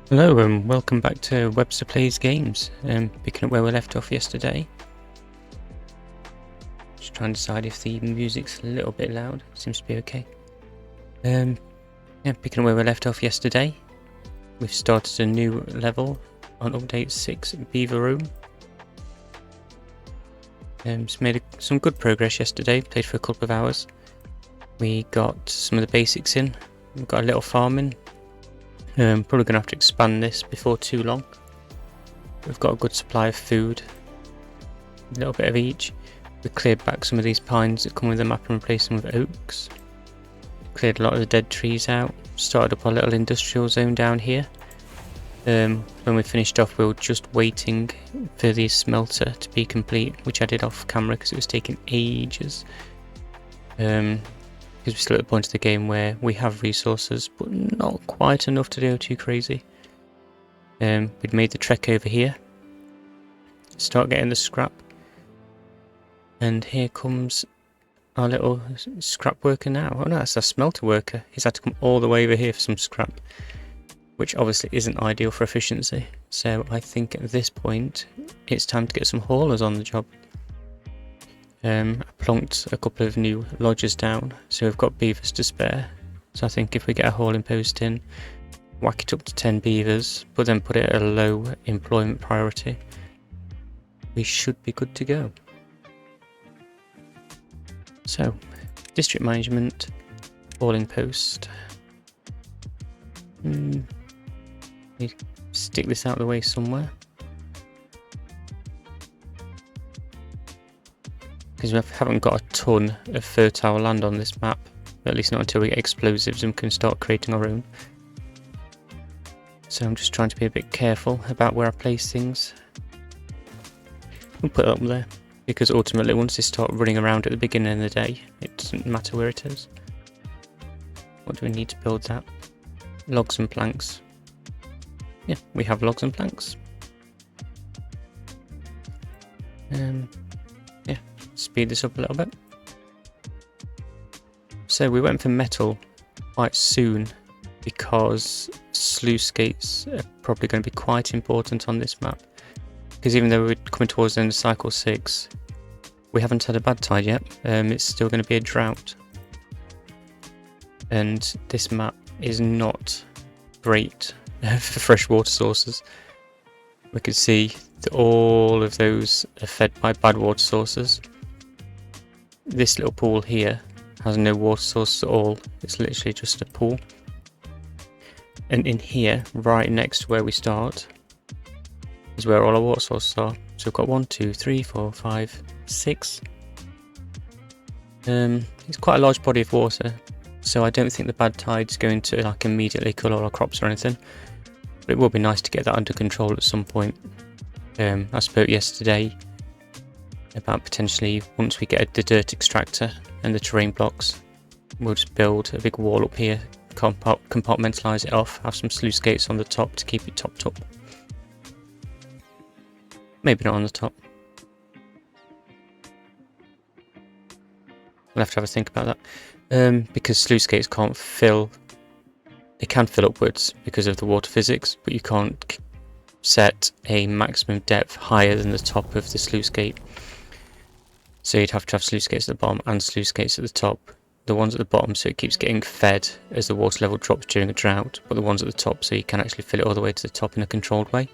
Hello and welcome back to Webster Plays Games. Picking up where we left off yesterday. Just trying to decide if the music's a little bit loud. Seems to be okay. Yeah, picking up where we left off yesterday. We've started a new level on update 6 Beaverome. Just made some good progress yesterday. Played for a couple of hours. We got some of the basics in. We've got a little farming. Probably going to have to expand this before too long. We've got a good supply of food, a little bit of each. We cleared back some of these pines that come with the map and replaced them with oaks. Cleared a lot of the dead trees out. Started up our little industrial zone down here. When we finished off, we were just waiting for the smelter to be complete, which I did off camera because it was taking ages. Because we're still at the point of the game where we have resources, but not quite enough to go too crazy. We'd made the trek over here. Start getting the scrap. And here comes our little scrap worker now. Oh no, that's our smelter worker. He's had to come all the way over here for some scrap, which obviously isn't ideal for efficiency. So I think at this point, it's time to get some haulers on the job. I plonked a couple of new lodges down, so we've got beavers to spare. So I think if we get a hauling post in, whack it up to 10 beavers, but then put it at a low employment priority, we should be good to go. So, district management, hauling post. Stick this out of the way somewhere. Because we haven't got a ton of fertile land on this map, at least not until we get explosives and can start creating our own. So I'm just trying to be a bit careful about where I place things. We'll put it up there, because ultimately once they start running around at the beginning of the day, it doesn't matter where it is. What do we need to build that? Logs and planks. Yeah, we have logs and planks. Yeah, speed this up a little bit. So we went for metal quite soon because sluice gates are probably going to be quite important on this map. Because even though we're coming towards the end of cycle 6, we haven't had a bad tide yet. It's still going to be a drought. And this map is not great for fresh water sources. We can see that all of those are fed by bad water sources. This little pool here has no water source at all. It's literally just a pool. And in here, right next to where we start, is where all our water sources are. So we've got 1, 2, 3, 4, 5, 6. It's quite a large body of water, so I don't think the bad tide's going to like immediately kill all our crops or anything. But it will be nice to get that under control at some point. I spoke yesterday about potentially once we get the dirt extractor and the terrain blocks, we'll just build a big wall up here, compartmentalise it off, have some sluice gates on the top to keep it topped up. Maybe not on the top. We'll have to have a think about that. Because sluice gates can't fill, they can fill upwards because of the water physics, but you can't set a maximum depth higher than the top of the sluice gate. So you'd have to have sluice gates at the bottom and sluice gates at the top. The ones at the bottom so it keeps getting fed as the water level drops during a drought, but the ones at the top so you can actually fill it all the way to the top in a controlled way.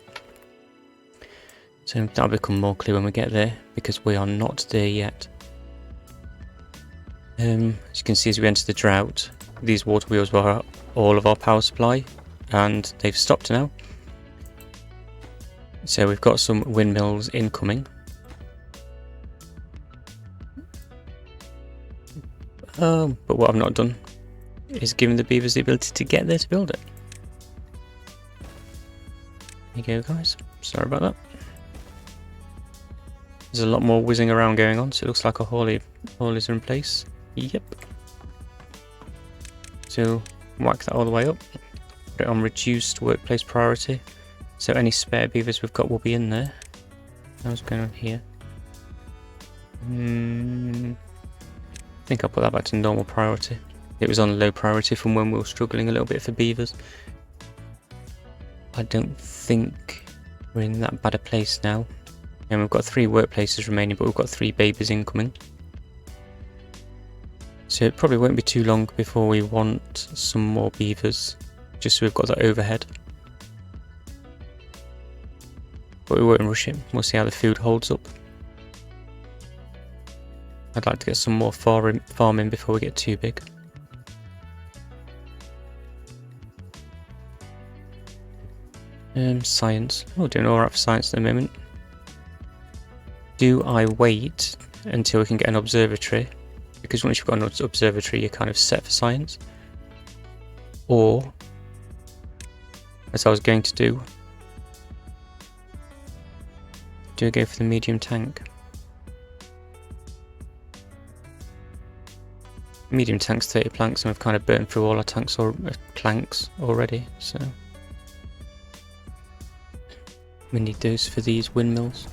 So that'll become more clear when we get there, because we are not there yet. As you can see, as we enter the drought, these water wheels were all of our power supply, and they've stopped now. So we've got some windmills incoming. But what I've not done is given the beavers the ability to get there to build it. There you go, guys. Sorry about that. There's a lot more whizzing around going on, so it looks like our haulers are in place. Yep. So whack that all the way up. Put it on reduced workplace priority. So any spare beavers we've got will be in there. What's going on here? I think I'll put that back to normal priority. It was on low priority from when we were struggling a little bit for beavers. I don't think we're in that bad a place now. And we've got 3 workplaces remaining, but we've got 3 babies incoming. So it probably won't be too long before we want some more beavers, just so we've got that overhead. But we won't rush it, we'll see how the food holds up. I'd like to get some more farming before we get too big. Science. Oh, doing alright for science at the moment. Do I wait until we can get an observatory? Because once you've got an observatory, you're kind of set for science. Or, as I was going to do I go for the medium tank? Medium tank's 30 planks, and we've kind of burnt through all our tanks or planks already, so we need those for these windmills.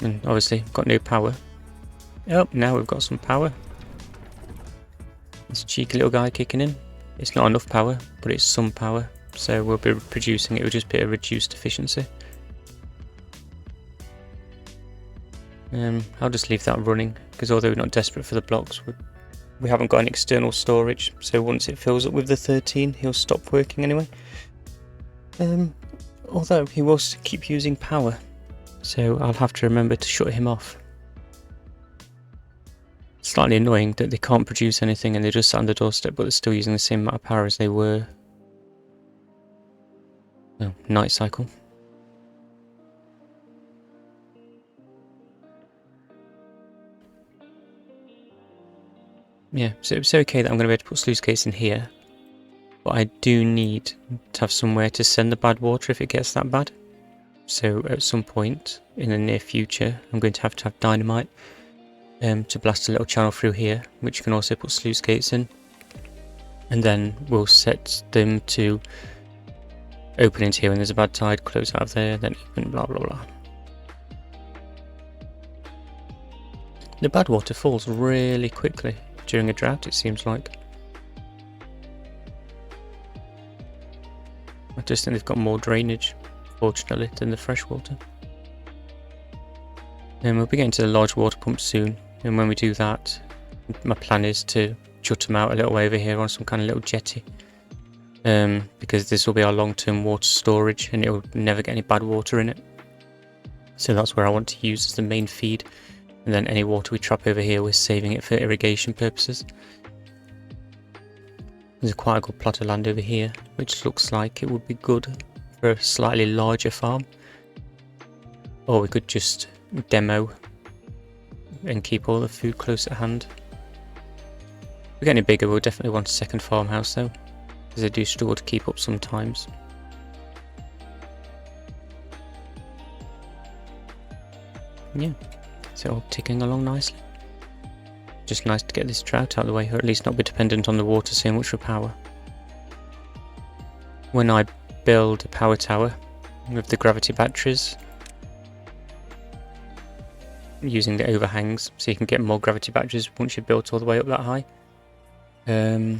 And obviously, got no power. Oh, now we've got some power. This cheeky little guy kicking in. It's not enough power, but it's some power. So we'll be producing it, will just be a reduced efficiency. I'll just leave that running, because although we're not desperate for the blocks, we haven't got an external storage, so once it fills up with the 13, he'll stop working anyway. Although he will keep using power, so I'll have to remember to shut him off. Slightly annoying that they can't produce anything and they're just on the doorstep, but they're still using the same amount of power as they were. Oh, night cycle. Yeah, so it's okay that I'm going to be able to put sluice gates in here, but I do need to have somewhere to send the bad water if it gets that bad. So at some point in the near future, I'm going to have dynamite to blast a little channel through here, which you can also put sluice gates in, and then we'll set them to open into here when there's a bad tide, close out of there, then open, blah blah blah. The bad water falls really quickly during a drought, it seems like. I just think they've got more drainage, fortunately, than the fresh water. And we'll be getting to the large water pump soon, and when we do that, my plan is to jut them out a little way over here on some kind of little jetty. Because this will be our long-term water storage and it will never get any bad water in it. So that's where I want to use as the main feed, and then any water we trap over here we're saving it for irrigation purposes. There's quite a good plot of land over here which looks like it would be good for a slightly larger farm, or we could just demo and keep all the food close at hand. If we get any bigger, we'll definitely want a second farmhouse though, because they do struggle to keep up sometimes. Yeah, so all ticking along nicely. Just nice to get this drought out of the way, or at least not be dependent on the water so much for power. When I build a power tower with the gravity batteries, using the overhangs, so you can get more gravity batteries once you're built all the way up that high. Yeah,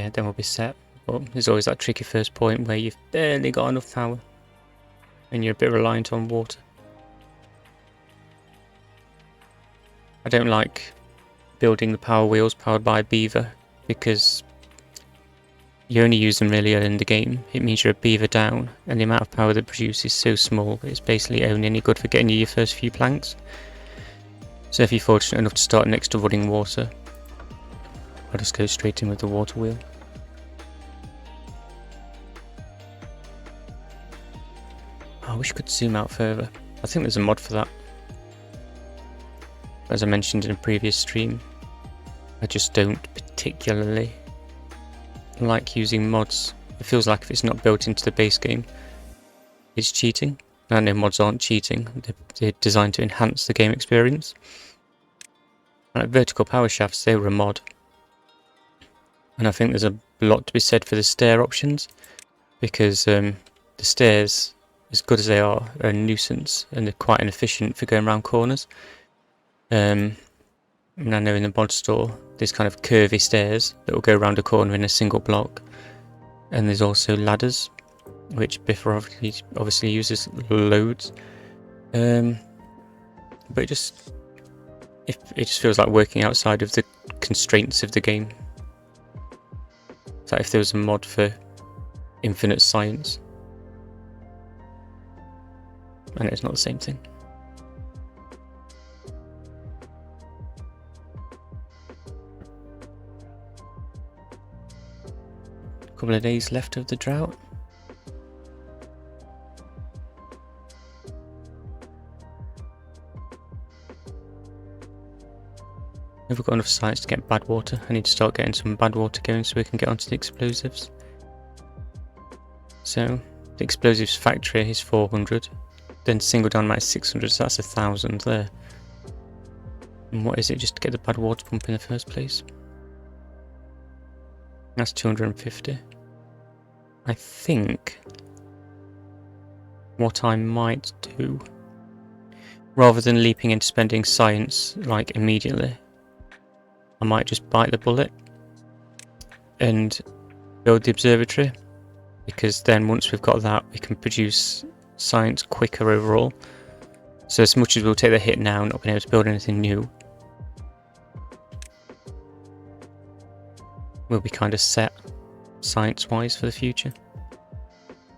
then we'll be set. But there's always that tricky first point where you've barely got enough power and you're a bit reliant on water. I don't like building the power wheels powered by a beaver, because you only use them really early in the game. It means you're a beaver down, and the amount of power they produce is so small that it's basically only any good for getting you your first few planks. So if you're fortunate enough to start next to running water, I'll just go straight in with the water wheel. I wish I could zoom out further. I think there's a mod for that. As I mentioned in a previous stream, I just don't particularly like using mods. It feels like if it's not built into the base game, it's cheating. I know mods aren't cheating, they're designed to enhance the game experience. Like vertical power shafts, they were a mod. And I think there's a lot to be said for the stair options, because the stairs, as good as they are a nuisance, and they're quite inefficient for going around corners. And I know in the mod store there's kind of curvy stairs that will go around a corner in a single block. And there's also ladders, which Beaverome obviously uses loads. But it just feels like working outside of the constraints of the game. It's like if there was a mod for infinite science. And it's not the same thing. A couple of days left of the drought. Never got enough science to get bad water. I need to start getting some bad water going so we can get onto the explosives. So the explosives factory is 400, then single dynamite is 600, so that's 1,000 there. And what is it just to get the bad water pump in the first place? That's 250. I think what I might do, rather than leaping into spending science like immediately, I might just bite the bullet and build the observatory, because then once we've got that we can produce science quicker overall. So as much as we'll take the hit now, not being able to build anything new, we'll be kind of set science wise for the future.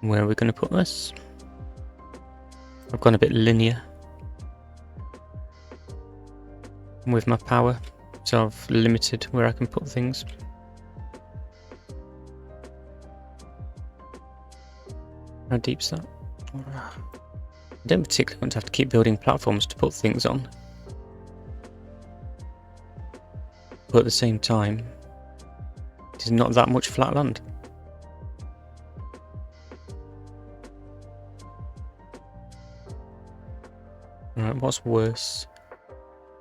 Where are we going to put this? I've gone a bit linear with my power, so I've limited where I can put things. How deep's that? I don't particularly want to have to keep building platforms to put things on, but at the same time there's not that much flat land. Alright, what's worse?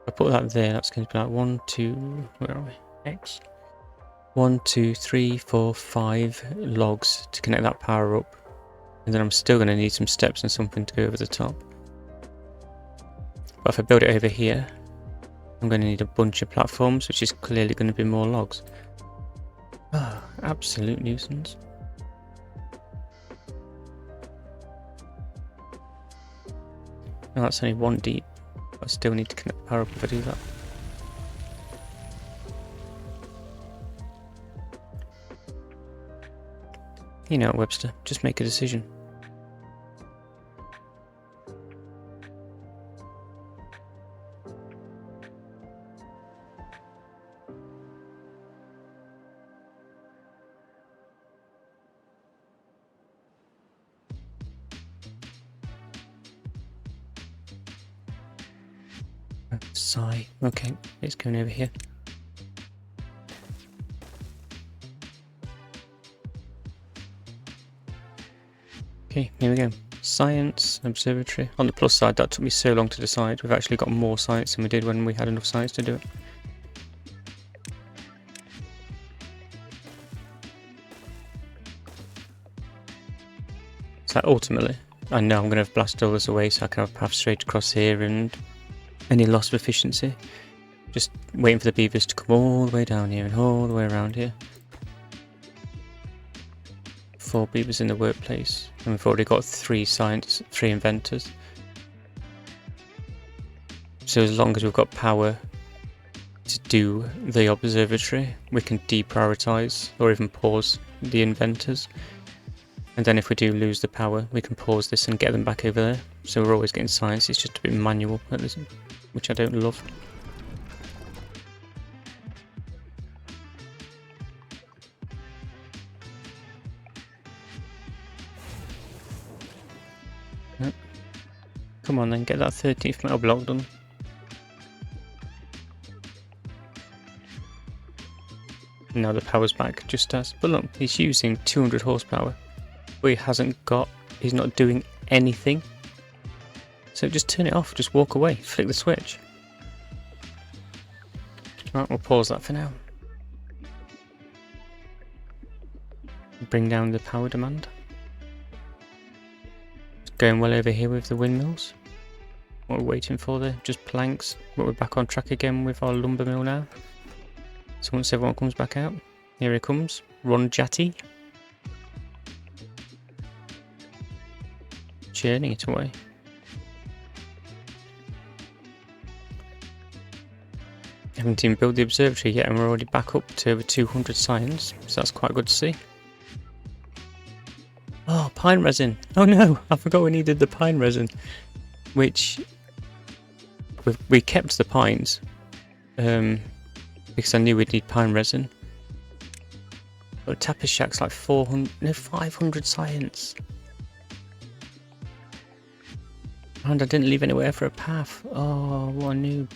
If I put that there, that's going to be like 1, 2, where are we? X. 1, 2, 3, 4, 5 logs to connect that power up. And then I'm still going to need some steps and something to go over the top. But if I build it over here, I'm going to need a bunch of platforms, which is clearly going to be more logs. Ah, absolute nuisance. Now that's only 1 deep. I still need to connect the power up if I do that. You know, Webster, just make a decision. Sigh. Okay, it's going over here. Okay, here we go. Science, observatory. On the plus side, that took me so long to decide. We've actually got more science than we did when we had enough science to do it. So ultimately, I know I'm going to have blasted all this away so I can have a path straight across here and any loss of efficiency. Just waiting for the beavers to come all the way down here and all the way around here. 4 beavers in the workplace, and we've already got 3 inventors. So as long as we've got power to do the observatory, we can deprioritize or even pause the inventors. And then if we do lose the power, we can pause this and get them back over there. So we're always getting science, it's just a bit manual, which I don't love. Come on then, get that 13th metal block done. Now the power's back, just as. But look, he's using 200 horsepower. But he's not doing anything. So just turn it off, just walk away, flick the switch. Right, we'll pause that for now. Bring down the power demand. It's going well over here with the windmills. What we're waiting for there, just planks. But we're back on track again with our lumber mill now. So once everyone comes back out, here he comes, Ron Jatty. Churning it away. Haven't even built the observatory yet and we're already back up to over 200 science, so that's quite good to see. Oh, pine resin! Oh no, I forgot we needed the pine resin. Which, we kept the pines, because I knew we'd need pine resin. But Tapper Shack's like 500 science. And I didn't leave anywhere for a path. Oh, what a noob.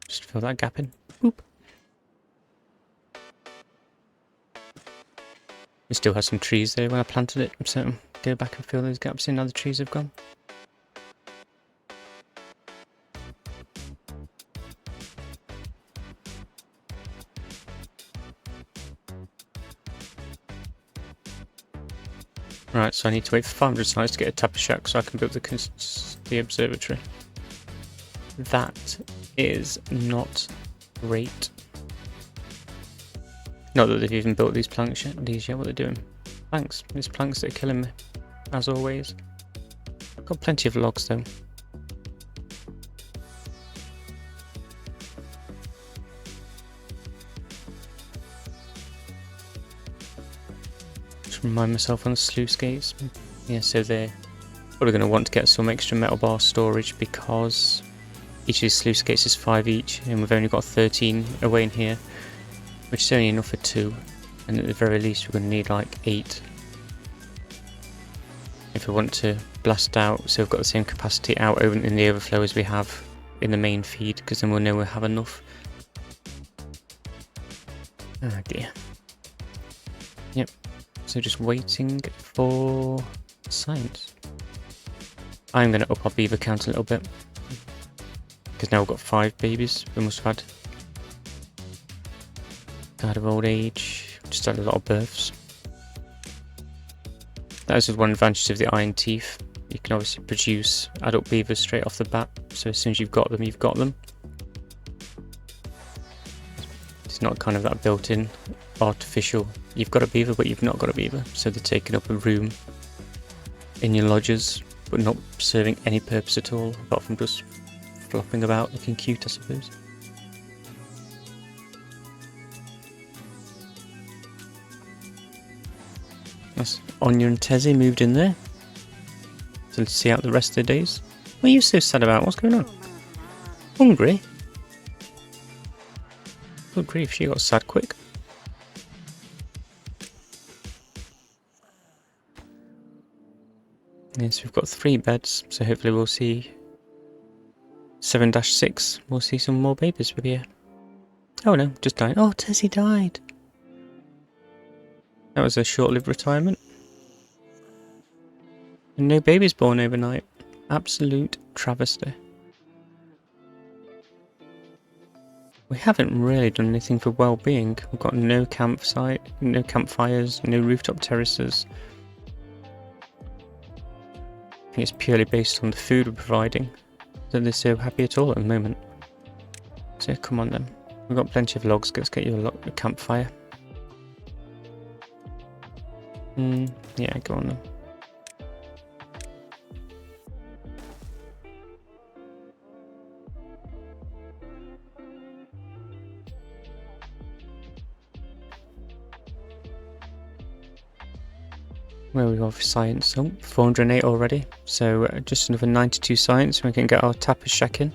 Just fill that gap in. Boop. We still had some trees there when I planted it, so go back and fill those gaps in now the trees have gone. Right, so I need to wait for 500 science to get a Tapper Shack so I can build the observatory. That is not great. Not that they've even built these planks yet. What they're doing. Planks. These planks that are killing me, as always. I've got plenty of logs though. Just remind myself on the sluice gates. Yeah, so they're probably going to want to get some extra metal bar storage because each of these sluice gates is 5 each, and we've only got 13 away in here, which is only enough for 2, and at the very least we're going to need like 8 if we want to blast out, so we've got the same capacity out in the overflow as we have in the main feed, because then we'll know we'll have enough. Oh dear. Yep, so just waiting for science. I'm going to up our beaver count a little bit, because now we've got 5 babies we must have had. Died of old age, just had a lot of births. That is one advantage of the iron teeth. You can obviously produce adult beavers straight off the bat, so as soon as you've got them, you've got them. It's not kind of that built-in, artificial, you've got a beaver but you've not got a beaver, so they're taking up a room in your lodges, but not serving any purpose at all, apart from just flopping about looking cute, I suppose. That's Anya and Tezzy moved in there. So let's see out the rest of the days. What are you so sad about? What's going on? Hungry? Good grief, she got sad quick. Yes, we've got 3 beds, so hopefully we'll see 7-6. We'll see some more babies with here. Oh no, just died. Oh, Tezzy died. That was a short-lived retirement. And no babies born overnight. Absolute travesty. We haven't really done anything for well-being. We've got no campsite, no campfires, no rooftop terraces. I think it's purely based on the food we're providing that they're so happy at all at the moment. So come on then. We've got plenty of logs. Let's get you a campfire. Yeah, go on then. Where we got for science? Oh, 408 already. So just another 92 science, and we can get our Tapper Shack in.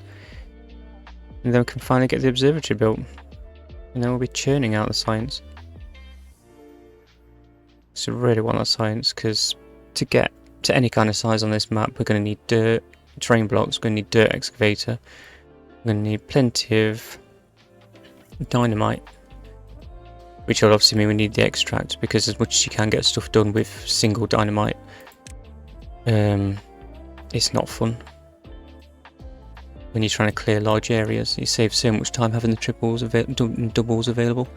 And then we can finally get the observatory built. And then we'll be churning out the science. So I really want that science, because to get to any kind of size on this map, we're going to need dirt, terrain blocks, we're going to need dirt excavator, we're going to need plenty of dynamite, which will obviously mean we need the extract, because as much as you can get stuff done with single dynamite, it's not fun. When you're trying to clear large areas, you save so much time having the triples and doubles available.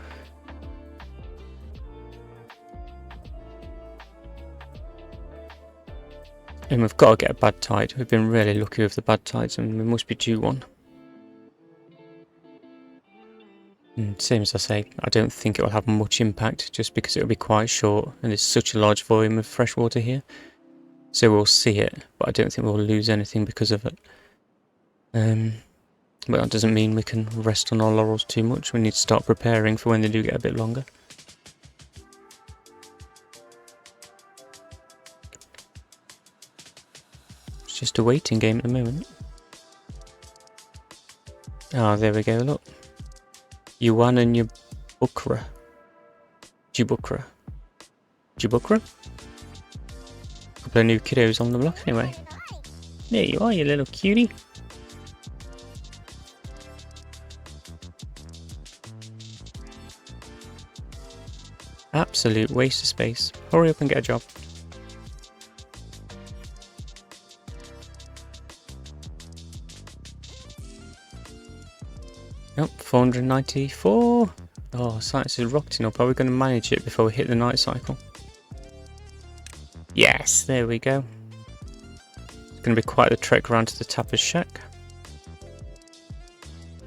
And we've got to get a bad tide. We've been really lucky with the bad tides and we must be due one. And same as I say, I don't think it will have much impact just because it will be quite short and there's such a large volume of fresh water here. So we'll see it, but I don't think we'll lose anything because of it. But that doesn't mean we can rest on our laurels too much. We need to start preparing for when they do get a bit longer. It's just a waiting game at the moment. Ah, there we go, look. Yuan and Jubukra. Jubukra. Jubukra? Couple of new kiddos on the block anyway. There you are, you little cutie. Absolute waste of space. Hurry up and get a job. Nope, 494. Oh, science is rocketing up. Are we going to manage it before we hit the night cycle? Yes, there we go. It's going to be quite the trek around to the tapper's shack.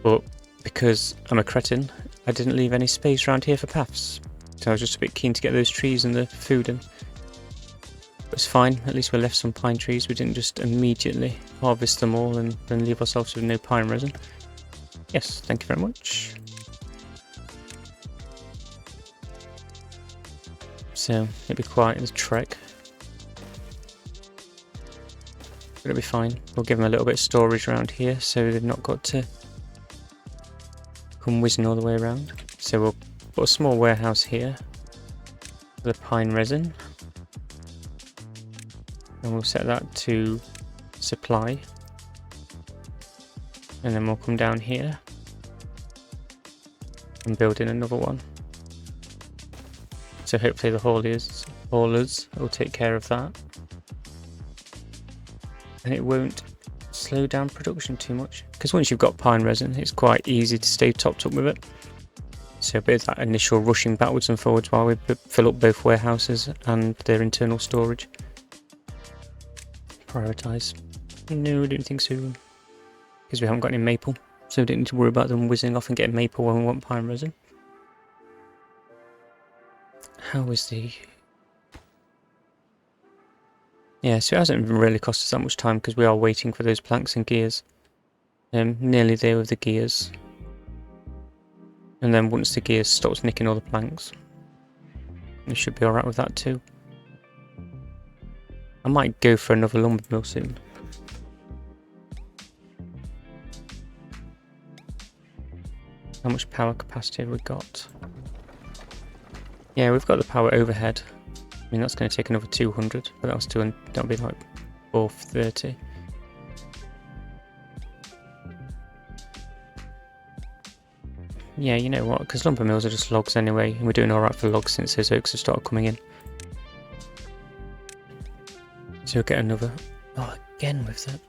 But because I'm a cretin, I didn't leave any space around here for paths. So I was just a bit keen to get those trees and the food in. But it's fine, at least we left some pine trees. We didn't just immediately harvest them all and then leave ourselves with no pine resin. Yes, thank you very much. So, it'll be quite a trek. But it'll be fine. We'll give them a little bit of storage around here so they've not got to come whizzing all the way around. So we'll put a small warehouse here for the pine resin. And we'll set that to supply. And then we'll come down here and build in another one. So hopefully the haulers will take care of that. And it won't slow down production too much. Because once you've got pine resin, it's quite easy to stay topped up with it. So a bit of that initial rushing backwards and forwards while we fill up both warehouses and their internal storage. Prioritise. No, I don't think so. Because we haven't got any maple, so we don't need to worry about them whizzing off and getting maple when we want pine resin. How is the... Yeah, so it hasn't really cost us that much time because we are waiting for those planks and gears. Nearly there with the gears. And then once the gears stops nicking all the planks, we should be alright with that too. I might go for another lumber mill soon. How much power capacity have we got? Yeah, we've got the power overhead. I mean, that's going to take another 200, but that'll be like 430. Yeah, you know what? Because lumber mills are just logs anyway, and we're doing alright for logs since those oaks have started coming in. So we'll get another... Oh, again with that.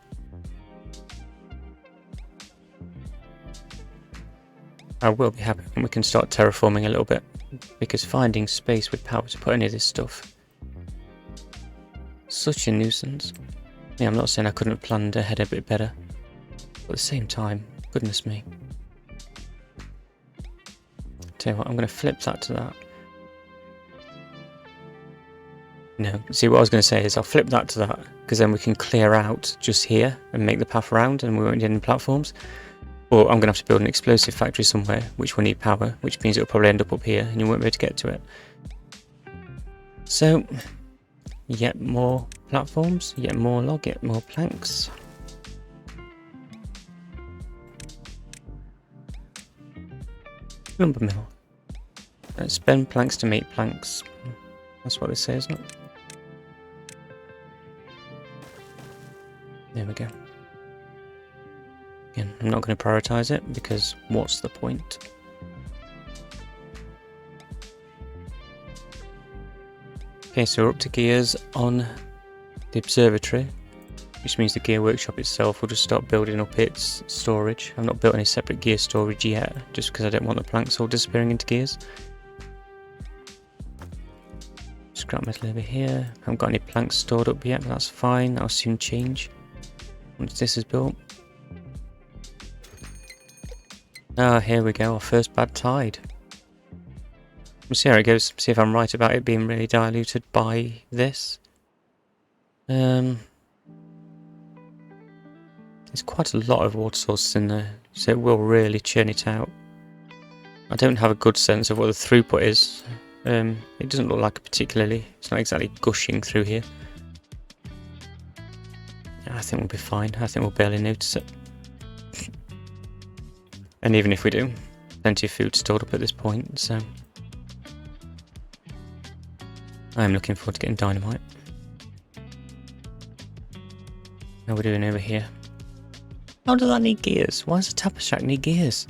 I will be happy when we can start terraforming a little bit, because finding space with power to put any of this stuff, such a nuisance. Yeah, I'm not saying I couldn't have planned ahead a bit better, but at the same time, goodness me. Tell you what, I'm going to flip that to that. No, see what I was going to say is I'll flip that to that, because then we can clear out just here and make the path around and we won't need any platforms. Or I'm going to have to build an explosive factory somewhere, which will need power, which means it'll probably end up here and you won't be able to get to it. So, yet more platforms, yet more log, yet more planks. Lumber mill. Let's spend planks to make planks. That's what they say, isn't it? There we go. Again, I'm not going to prioritise it because what's the point? Okay, so we're up to gears on the observatory, which means the gear workshop itself will just start building up its storage. I've not built any separate gear storage yet, just because I don't want the planks all disappearing into gears. scrap metal over here. Haven't got any planks stored up yet, but that's fine. That'll soon change once this is built. Ah, here we go, our first bad tide. We'll see how it goes, see if I'm right about it being really diluted by this. There's quite a lot of water sources in there, so it will really churn it out. I don't have a good sense of what the throughput is. It doesn't look like it's not exactly gushing through here. I think we'll be fine. I think we'll barely notice it. And even if we do, plenty of food stored up at this point, so I'm looking forward to getting dynamite. How are we doing over here? How does that need gears? Why does the tapper shack need gears?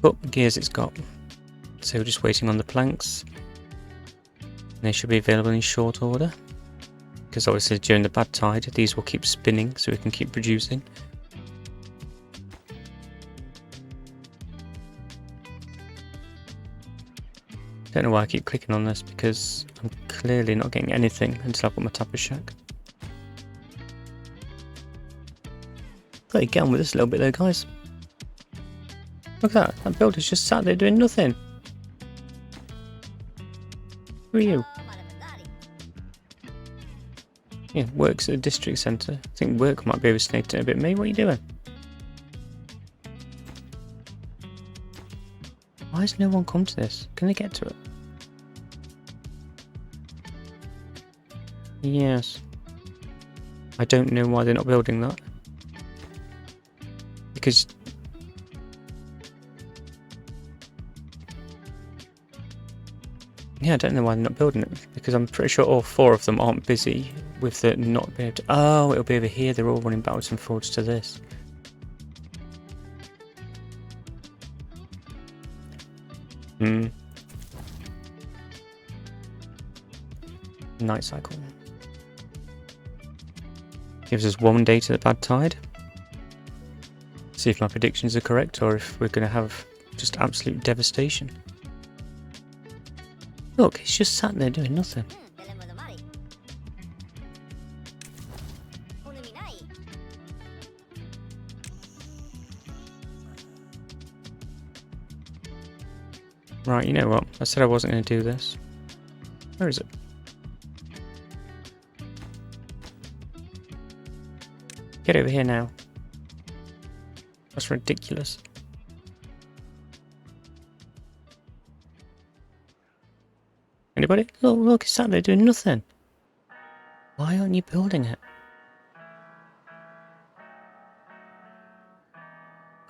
But gears it's got. So we're just waiting on the planks. They should be available in short order. Because obviously during the bad tide, these will keep spinning so we can keep producing. Don't know why I keep clicking on this because I'm clearly not getting anything until I've got my tapper shack. Gotta get on with this a little bit though, guys. Look at that, that builder's just sat there doing nothing. Who are you? Yeah, works at the district centre. I think work might be overstated it a bit. Mate, what are you doing? Why has no one come to this? Can they get to it? Yes. I don't know why they're not building that. Because... yeah, I don't know why they're not building it. Because I'm pretty sure all 4 of them aren't busy with the not being able to... oh, it'll be over here. They're all running backwards and forwards to this. Night cycle. Gives us 1 day to the bad tide. See if my predictions are correct or if we're going to have just absolute devastation. Look, he's just sat there doing nothing. Right, you know what? I said I wasn't going to do this. Where is it? Get over here now. That's ridiculous. Anybody? Look, he's sat there doing nothing. Why aren't you building it?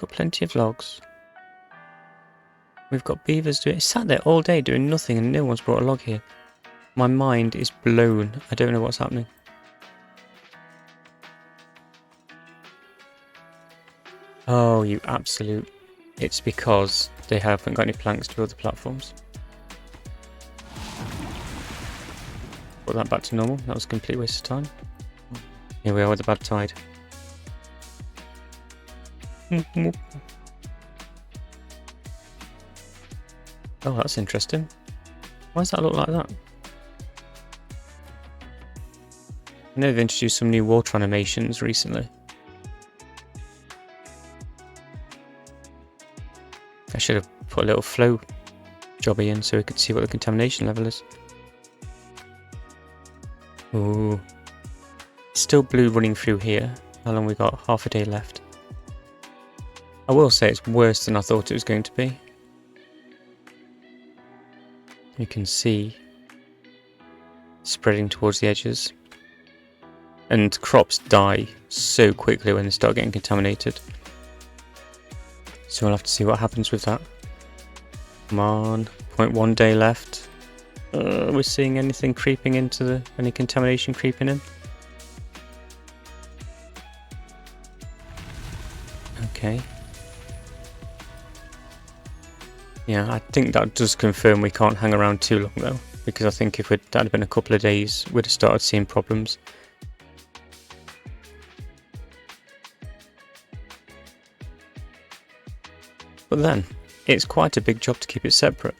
Got plenty of logs. We've got beavers doing... It's sat there all day doing nothing and no one's brought a log here. My mind is blown. I don't know what's happening. Oh, you absolute... It's because they haven't got any planks to build the platforms. Put that back to normal. That was a complete waste of time. Here we are with the bad tide. Oh, that's interesting. Why does that look like that? I know they've introduced some new water animations recently. I should have put a little flow jobby in so we could see what the contamination level is. Ooh. Still blue running through here. How long we got? Half a day left. I will say it's worse than I thought it was going to be. You can see spreading towards the edges. And crops die so quickly when they start getting contaminated. So we'll have to see what happens with that. Come on, 0.1 day left. We're seeing anything creeping into any contamination creeping in. Okay. Yeah, I think that does confirm we can't hang around too long though, because I think if that had been a couple of days, we'd have started seeing problems. But then, it's quite a big job to keep it separate,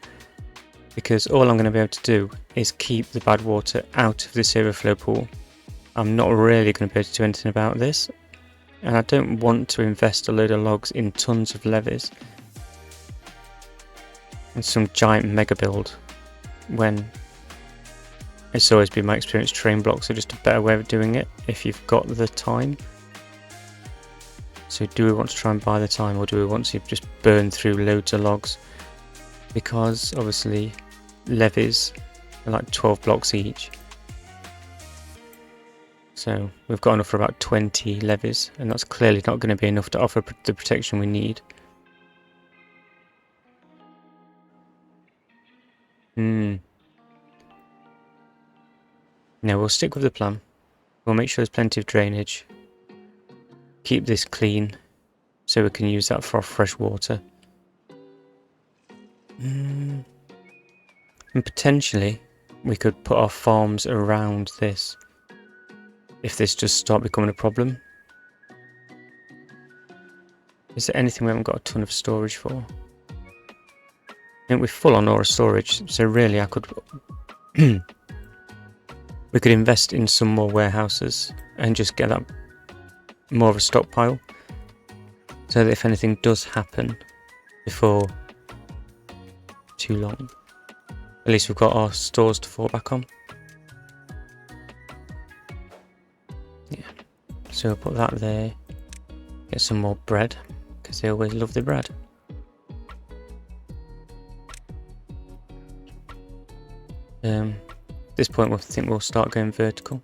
because all I'm going to be able to do is keep the bad water out of this overflow pool. I'm not really going to be able to do anything about this, and I don't want to invest a load of logs in tons of levees and some giant mega build when it's always been my experience terrain blocks are just a better way of doing it if you've got the time. So do we want to try and buy the time, or do we want to just burn through loads of logs? Because obviously levees are like 12 blocks each. So we've got enough for about 20 levees, and that's clearly not going to be enough to offer the protection we need. No, we'll stick with the plan. We'll make sure there's plenty of drainage. Keep this clean so we can use that for our fresh water. And potentially we could put our farms around this if this does start becoming a problem. Is there anything we haven't got a ton of storage for? I think we're full on Aura storage, so really I could we could invest in some more warehouses and just get that more of a stockpile, so that if anything does happen before too long, at least we've got our stores to fall back on. Yeah, so we'll put that there, get some more bread, because they always love the bread. At this point I think we'll start going vertical.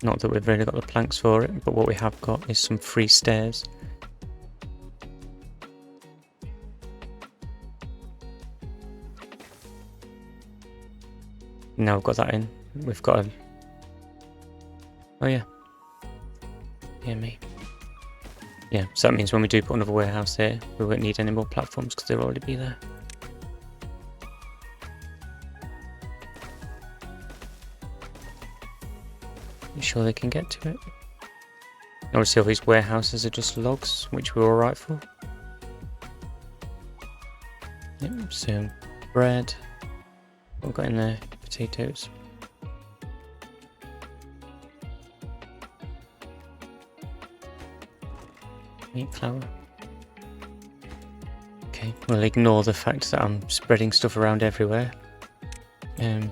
Not that we've really got the planks for it, but what we have got is some free stairs. Now we've got that in, we've got a... Oh yeah. Yeah, me. Yeah, so that means when we do put another warehouse here, we won't need any more platforms because they'll already be there. You sure they can get to it? Obviously all these warehouses are just logs, which we're alright for. Yep, so bread. What we've got in there? Potatoes. Wheat flour. Okay, we'll ignore the fact that I'm spreading stuff around everywhere. I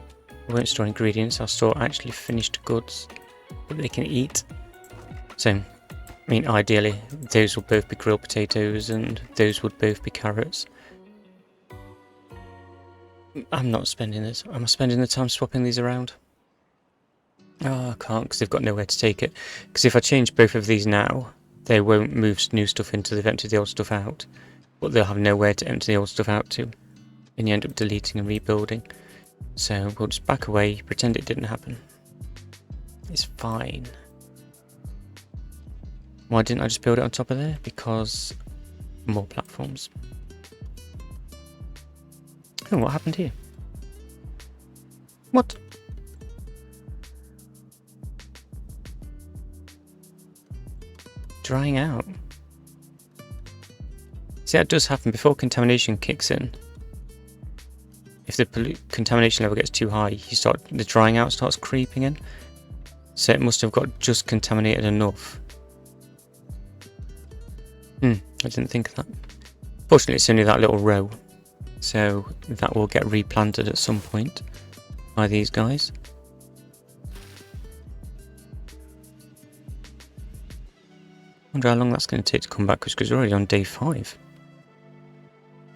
won't store ingredients, I'll store actually finished goods that they can eat. So, I mean, ideally, those will both be grilled potatoes and those would both be carrots. I'm not spending this. Am I spending the time swapping these around? Oh, I can't because they've got nowhere to take it. Because if I change both of these now, they won't move new stuff into, they've emptied the old stuff out. But they'll have nowhere to empty the old stuff out to. And you end up deleting and rebuilding. So we'll just back away, pretend it didn't happen. It's fine. Why didn't I just build it on top of there? Because more platforms. Oh, what happened here? What? Drying out. See, that does happen before contamination kicks in. If the contamination level gets too high, the drying out starts creeping in. So it must have got just contaminated enough. I didn't think of that. Fortunately, it's only that little row. So that will get replanted at some point by these guys. Wonder how long that's going to take to come back, because we're already on day 5.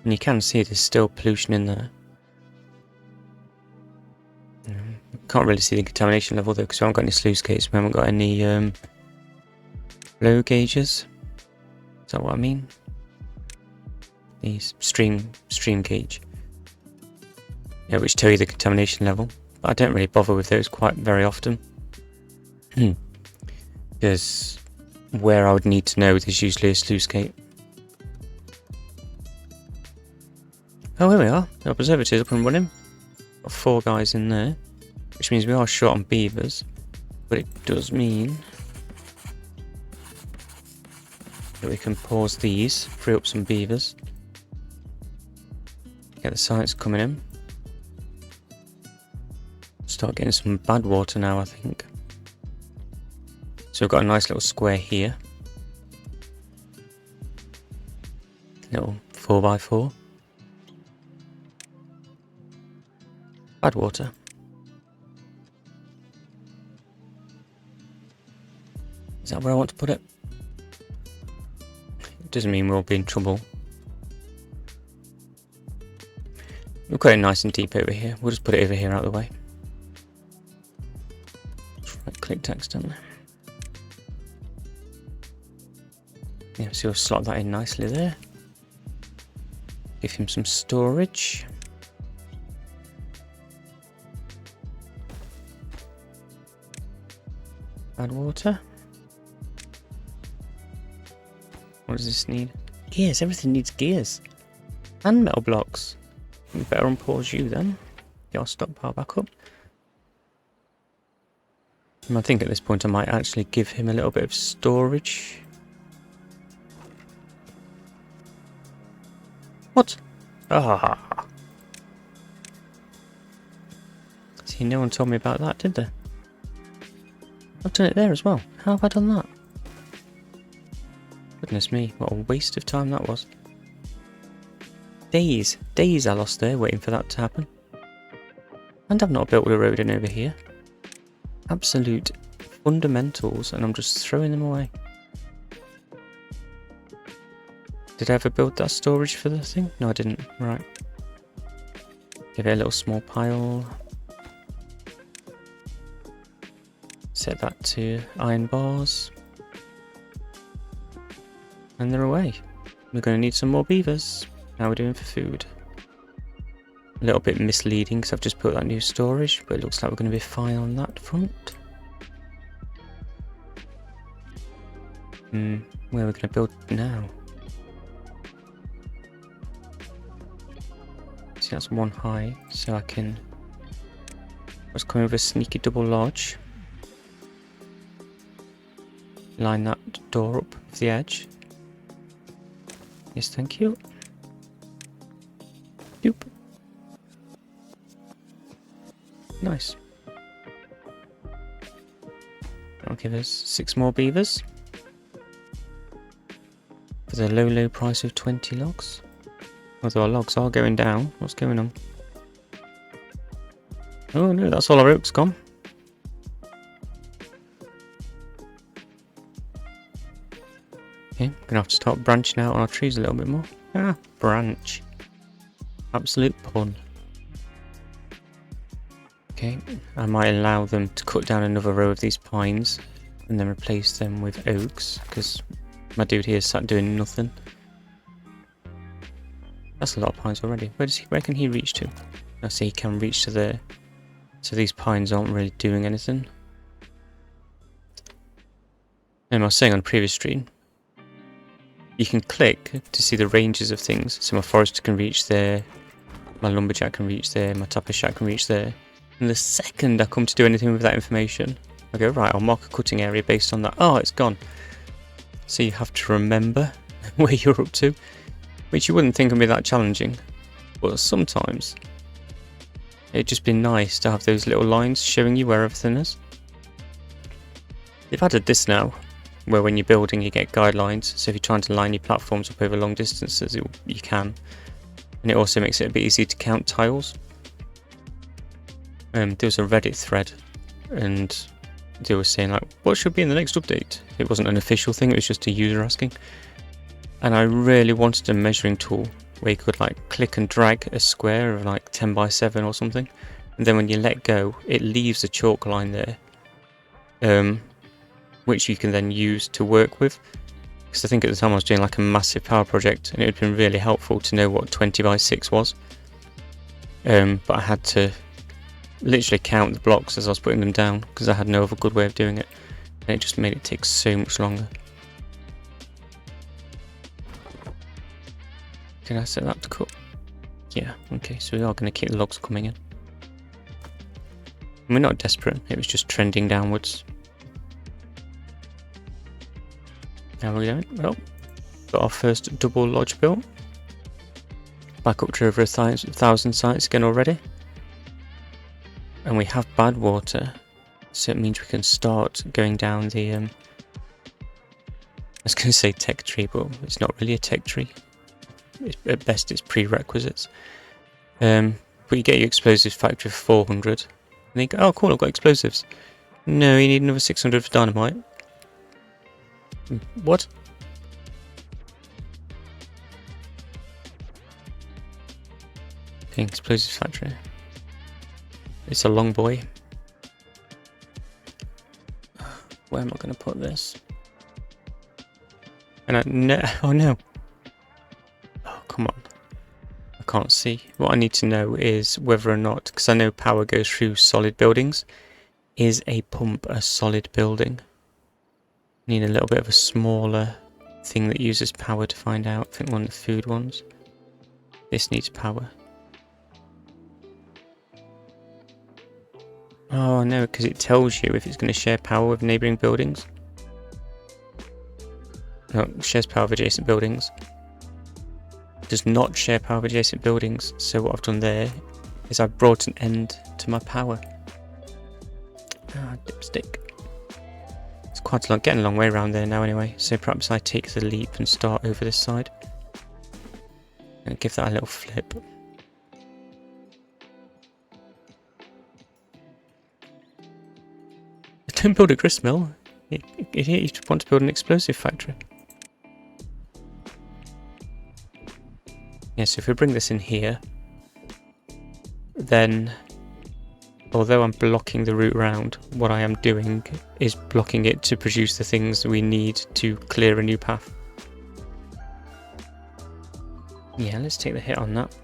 And you can see there's still pollution in there. Can't really see the contamination level though, because we haven't got any sluice gates, we haven't got any flow gauges. Is that what I mean? The stream gauge. Yeah, which tell you the contamination level. But I don't really bother with those quite very often. Because where I would need to know, there's usually a sluice gate. Oh, here we are. The observatory's up and running. Got 4 guys in there. Which means we are short on beavers. But it does mean that we can pause these, free up some beavers. Get the science coming in. Start getting some bad water now, I think. So we've got a nice little square here. Little 4x4. Bad water. Is that where I want to put it? It doesn't mean we'll be in trouble. We'll got it nice and deep over here. We'll just put it over here out of the way. Right click text on there. Yeah, so we'll slot that in nicely there. Give him some storage. Add water. What does this need? Gears, everything needs gears. And metal blocks. We better unpause you then. Get our stockpile back up. And I think at this point I might actually give him a little bit of storage. What? Ah. See, no one told me about that, did they? I've done it there as well. How have I done that? Goodness me, what a waste of time that was. Days I lost there waiting for that to happen. And I've not built a road in over here. Absolute fundamentals, and I'm just throwing them away. Did I ever build that storage for the thing? No, I didn't. Right. Give it a little small pile. Set that to iron bars. And they're away. We're going to need some more beavers. How are we doing for food? A little bit misleading because I've just put that new storage, but it looks like we're going to be fine on that front. Where are we going to build now? See, that's one high, so I can... Let's come over a sneaky double lodge. Line that door up with the edge. Yes, thank you. Doop. Nice. That'll give us 6 more beavers. For the low price of 20 logs. Although our logs are going down. What's going on? Oh no, that's all our oak's gone. Okay, I'm gonna have to start branching out on our trees a little bit more. Ah, branch. Absolute pun. Okay, I might allow them to cut down another row of these pines and then replace them with oaks, because my dude here sat doing nothing. That's a lot of pines already. Where can he reach to? I see he can reach to there. So these pines aren't really doing anything. And I was saying on the previous stream, you can click to see the ranges of things. So my forester can reach there, my lumberjack can reach there, my tapper shack can reach there. And the second I come to do anything with that information, I go, right, I'll mark a cutting area based on that. Oh, it's gone. So you have to remember where you're up to, which you wouldn't think would be that challenging. But sometimes it'd just be nice to have those little lines showing you where everything is. They've added this now, where when you're building you get guidelines, so if you're trying to line your platforms up over long distances, you can. And it also makes it a bit easier to count tiles. There was a Reddit thread, and they were saying like, what should be in the next update? It wasn't an official thing, it was just a user asking. And I really wanted a measuring tool where you could like click and drag a square of like 10 by 7 or something, and then when you let go, it leaves a chalk line there. Which you can then use to work with. Because I think at the time I was doing like a massive power project, and it would have been really helpful to know what 20 by 6 was. But I had to literally count the blocks as I was putting them down, because I had no other good way of doing it. And it just made it take so much longer. Can I set that to cut? Yeah, okay, so we are going to keep the logs coming in. And we're not desperate, it was just trending downwards. How are we doing? Well, got our first double lodge built. back up to over 1,000 sites again already. And we have bad water, so it means we can start going down the, I was going to say tech tree, but it's not really a tech tree. At best it's prerequisites. But you get your explosives factory for 400. And then you go, oh cool, I've got explosives. No, you need another 600 for dynamite. What? Okay, explosives factory. It's a long boy. Where am I going to put this? And no, oh no. Oh, come on. I can't see. What I need to know is whether or not, because I know power goes through solid buildings, is a pump a solid building? Need a little bit of a smaller thing that uses power to find out. I think one of the food ones. This needs power. Oh no, because it tells you if it's going to share power with neighbouring buildings. No, it shares power with adjacent buildings. It does not share power with adjacent buildings, so what I've done there is I've brought an end to my power. Ah, dipstick. It's quite a lot, getting a long way around there now anyway, so perhaps I take the leap and start over this side. And give that a little flip. Don't build a grist mill. You want to build an explosive factory. Yeah, so if we bring this in here, then although I'm blocking the route round, what I am doing is blocking it to produce the things we need to clear a new path. Yeah, let's take the hit on that.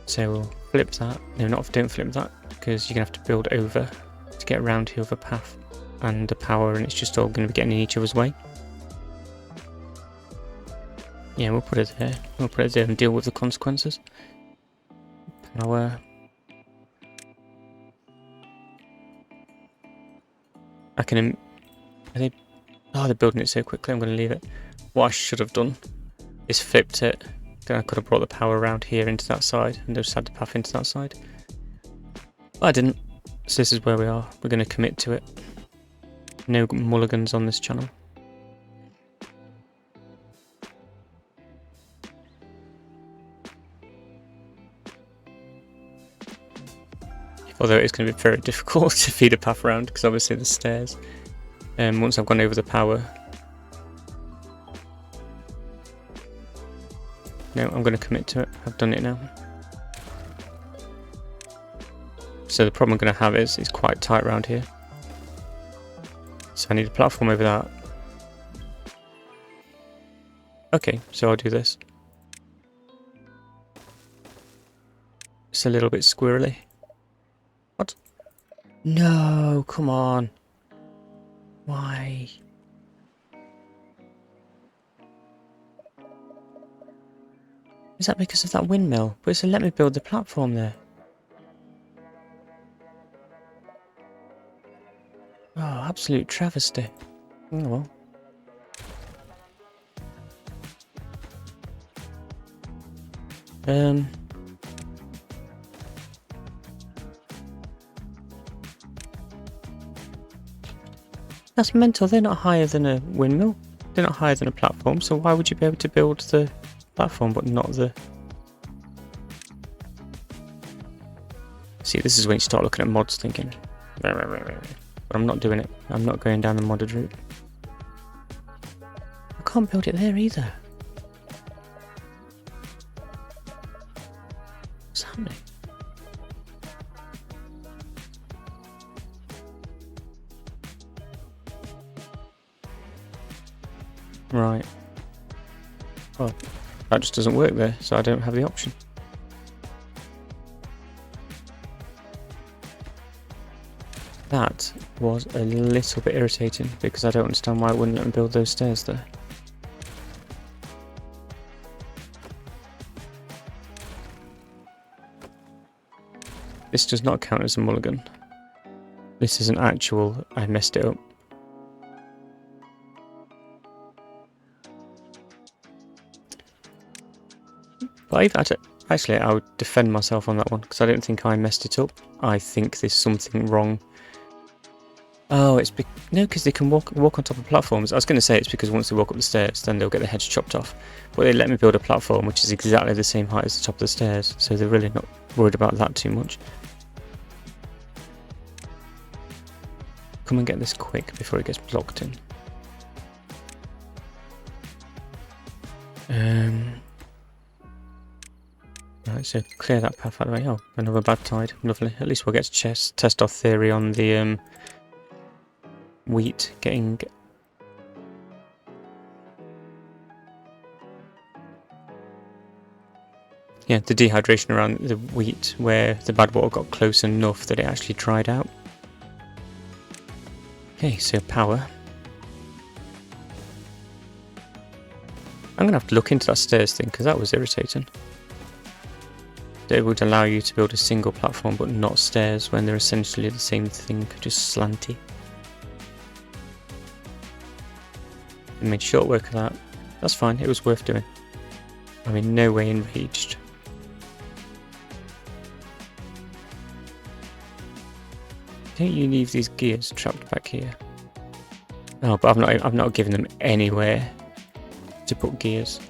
So we'll flip that. No, don't flip that, because you're going to have to build over to get around to the other path and the power, and it's just all going to be getting in each other's way. Yeah, we'll put it there. We'll put it there and deal with the consequences. Power. I can... Are they... Oh, they're building it so quickly, I'm going to leave it. What I should have done is flipped it. Then I could have brought the power around here into that side and just had the path into that side. But I didn't. So this is where we are. We're going to commit to it. No mulligans on this channel. Although it's going to be very difficult to feed a path around because obviously the stairs. Once I've gone over the power. No, I'm going to commit to it. I've done it now. So the problem I'm going to have is it's quite tight around here. So I need a platform over that. Okay, so I'll do this. It's a little bit squirrely. What? No, come on. Why? Is that because of that windmill? But it's let me build the platform there. Oh, absolute travesty. Oh well. That's mental. They're not higher than a windmill. They're not higher than a platform, so why would you be able to build the platform but not the... See, this is when you start looking at mods thinking... But I'm not doing it. I'm not going down the modded route. I can't build it there either. What's happening? Right. Well, that just doesn't work there, so I don't have the option. That was a little bit irritating because I don't understand why it wouldn't let me build those stairs there. This does not count as a mulligan. This is an actual, I messed it up. But Actually, I would defend myself on that one, because I don't think I messed it up. I think there's something wrong. Oh, no, because they can walk on top of platforms. I was going to say it's because once they walk up the stairs, then they'll get their heads chopped off. But they let me build a platform which is exactly the same height as the top of the stairs, so they're really not worried about that too much. Come and get this quick before it gets blocked in. Right, so clear that path out of the way. Oh, another bad tide. Lovely. At least we'll get to test our theory on the wheat getting... Yeah, the dehydration around the wheat where the bad water got close enough that it actually dried out. Okay, so power. I'm going to have to look into that stairs thing because that was irritating. It would allow you to build a single platform but not stairs when they're essentially the same thing, just slanty. I made short work of that. That's fine, it was worth doing. I'm in no way enraged. Don't you leave these gears trapped back here? Oh, but I've not given them anywhere to put gears,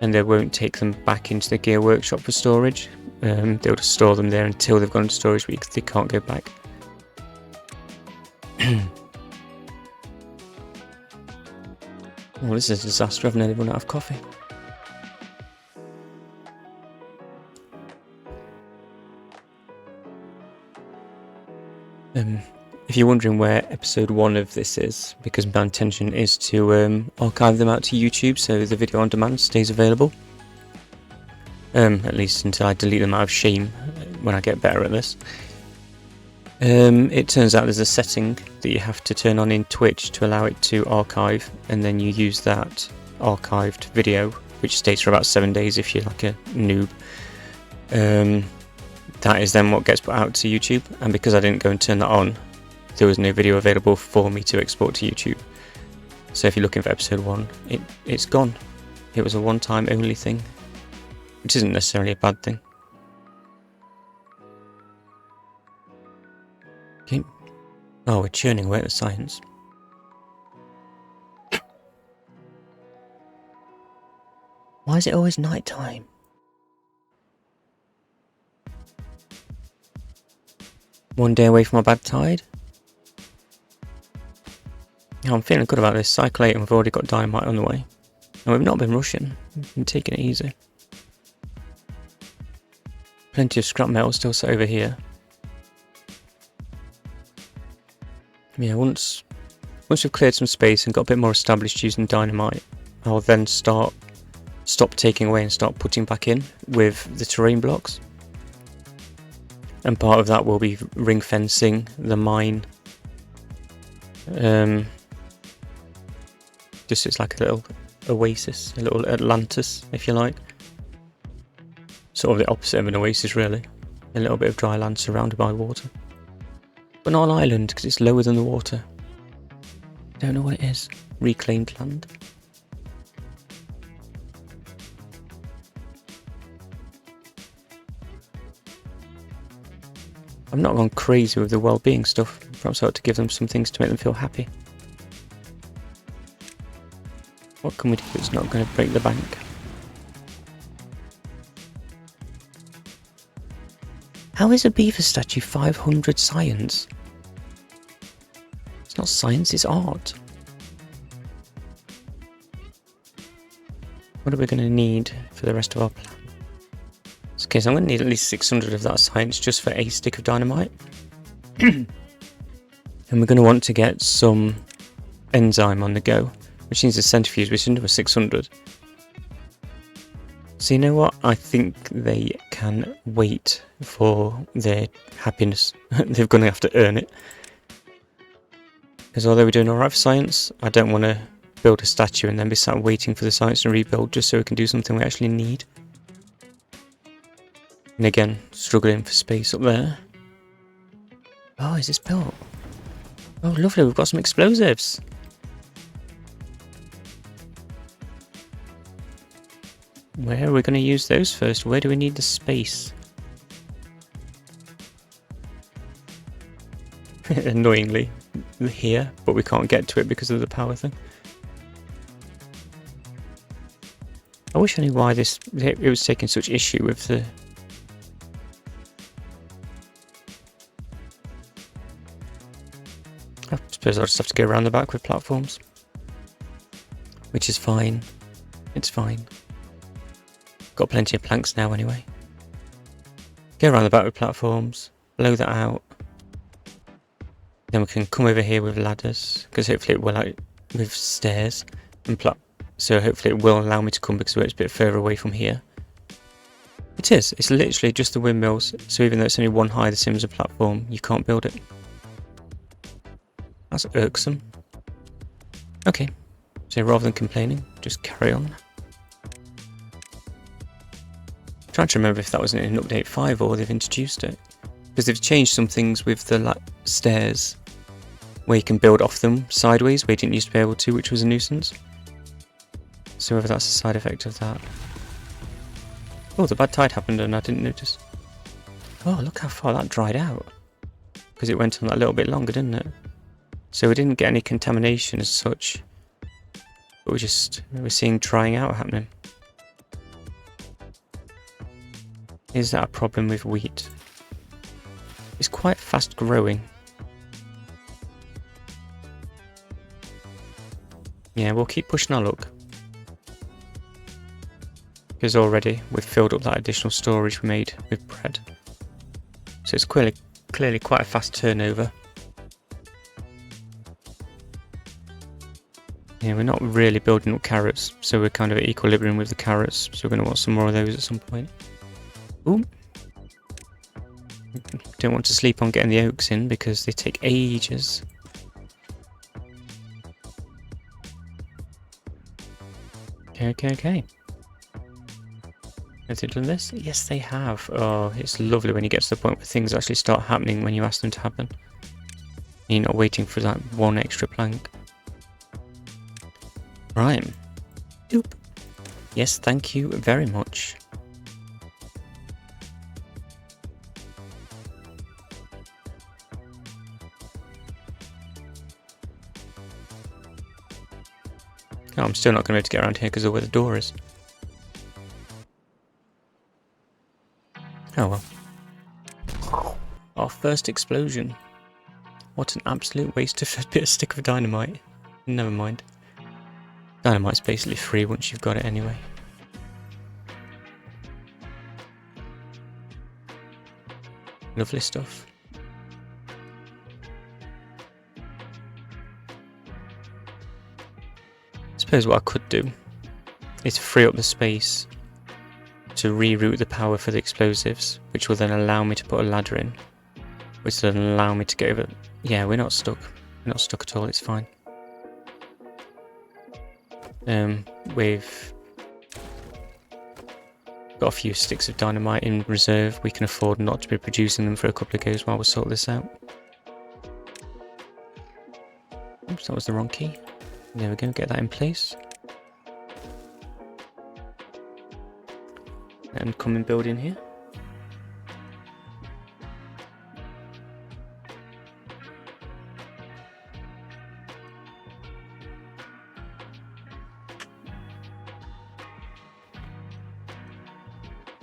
and they won't take them back into the gear workshop for storage. They'll just store them there until they've gone into storage because they can't go back. Well, this is a disaster. I've nearly run out of coffee. If you're wondering where episode 1 of this is, because my intention is to archive them out to YouTube so the video on demand stays available. At least until I delete them out of shame when I get better at this. It turns out there's a setting that you have to turn on in Twitch to allow it to archive, and then you use that archived video, which stays for about 7 days if you're like a noob. That is then what gets put out to YouTube, and because I didn't go and turn that on, there was no video available for me to export to YouTube. So if you're looking for episode 1, it's gone. It was a one-time only thing, which isn't necessarily a bad thing. Okay. Oh, we're churning away at the science. Why is it always night time? One day away from a bad tide? Yeah, I'm feeling good about this. Cycle 8 and we've already got dynamite on the way. And we've not been rushing. We've been taking it easy. Plenty of scrap metal still set over here. Yeah, once we've cleared some space and got a bit more established using dynamite, I'll then stop taking away and start putting back in with the terrain blocks. And part of that will be ring fencing the mine. Just it's like a little oasis, a little Atlantis, if you like. Sort of the opposite of an oasis, really. A little bit of dry land surrounded by water. But not an island, because it's lower than the water. Don't know what it is. Reclaimed land. I've not gone crazy with the well-being stuff. Perhaps I ought to give them some things to make them feel happy. What can we do that's not going to break the bank? How is a beaver statue 500 science? It's not science, it's art. What are we going to need for the rest of our plan? Okay, so I'm going to need at least 600 of that science just for a stick of dynamite. And we're going to want to get some enzyme on the go, which needs a centrifuge, which is another 600. So you know what? I think they can wait for their happiness. They're going to have to earn it. Because although we're doing alright for science, I don't want to build a statue and then be sat waiting for the science to rebuild just so we can do something we actually need. And again, struggling for space up there. Oh, is this built? Oh, lovely, we've got some explosives. Where are we going to use those first? Where do we need the space? Annoyingly, here, but we can't get to it because of the power thing. I wish I knew why it was taking such issue with the... I suppose I'll just have to go around the back with platforms. Which is fine. It's fine. Got plenty of planks now anyway. Go around the back with platforms, blow that out. Then we can come over here with ladders, because hopefully it will, like, with stairs and so hopefully it will allow me to come because it's a bit further away from here. It is. It's literally just the windmills, so even though it's only one high, the same as a platform, you can't build it. That's irksome. Okay, so rather than complaining, just carry on. I'm trying to remember if that was in update 5 or they've introduced it. Because they've changed some things with the stairs, where you can build off them sideways, where you didn't used to be able to, which was a nuisance. So whether that's a side effect of that. Oh, the bad tide happened and I didn't notice. Oh, look how far that dried out. Because it went on that little bit longer, didn't it? So we didn't get any contamination as such. But we're seeing drying out happening. Is that a problem with wheat? It's quite fast growing. Yeah, we'll keep pushing our luck. Because already we've filled up that additional storage we made with bread. So it's clearly quite a fast turnover. Yeah, we're not really building up carrots, so we're kind of at equilibrium with the carrots, so we're going to want some more of those at some point. Ooh. Don't want to sleep on getting the oaks in because they take ages. Okay. Have they done this? Yes, they have. Oh, it's lovely when you get to the point where things actually start happening when you ask them to happen. You're not waiting for that one extra plank. Right. Oop. Yes, thank you very much. Oh, I'm still not going to be able to get around here because of where the door is. Oh well. Our first explosion. What an absolute waste of a bit of stick of dynamite. Never mind. Dynamite's basically free once you've got it anyway. Lovely stuff. I suppose what I could do is free up the space to reroute the power for the explosives, which will then allow me to put a ladder in, which will then allow me to get over... Yeah, we're not stuck. We're not stuck at all, it's fine. We've got a few sticks of dynamite in reserve. We can afford not to be producing them for a couple of goes while we sort this out. Oops, that was the wrong key. There we go, get that in place. And come and build in here.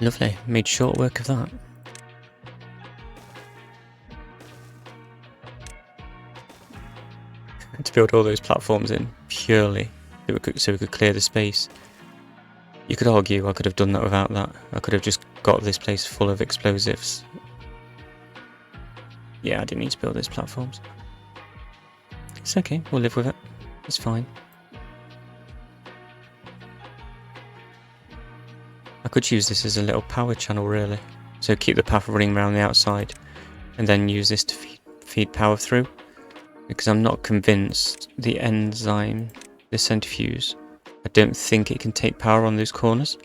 Lovely, made short work of that. To build all those platforms in purely so we could clear the space. You could argue I could have done that without that. I could have just got this place full of explosives. Yeah, I didn't need to build those platforms. It's okay, we'll live with it. It's fine. I could use this as a little power channel really. So keep the path running around the outside and then use this to feed power through. Because I'm not convinced the enzyme, the centrifuge, I don't think it can take power on those corners.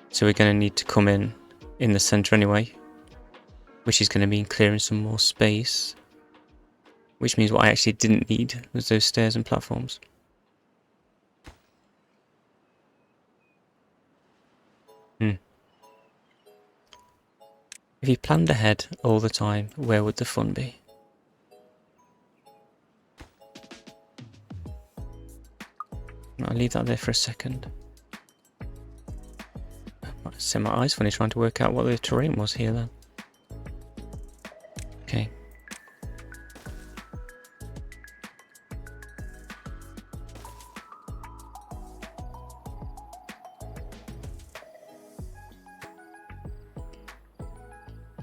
So we're going to need to come in the centre anyway, which is going to mean clearing some more space. Which means what I actually didn't need was those stairs and platforms. If you planned ahead all the time, where would the fun be? I'll leave that there for a second. I set my eyes funny trying to work out what the terrain was here then. Okay.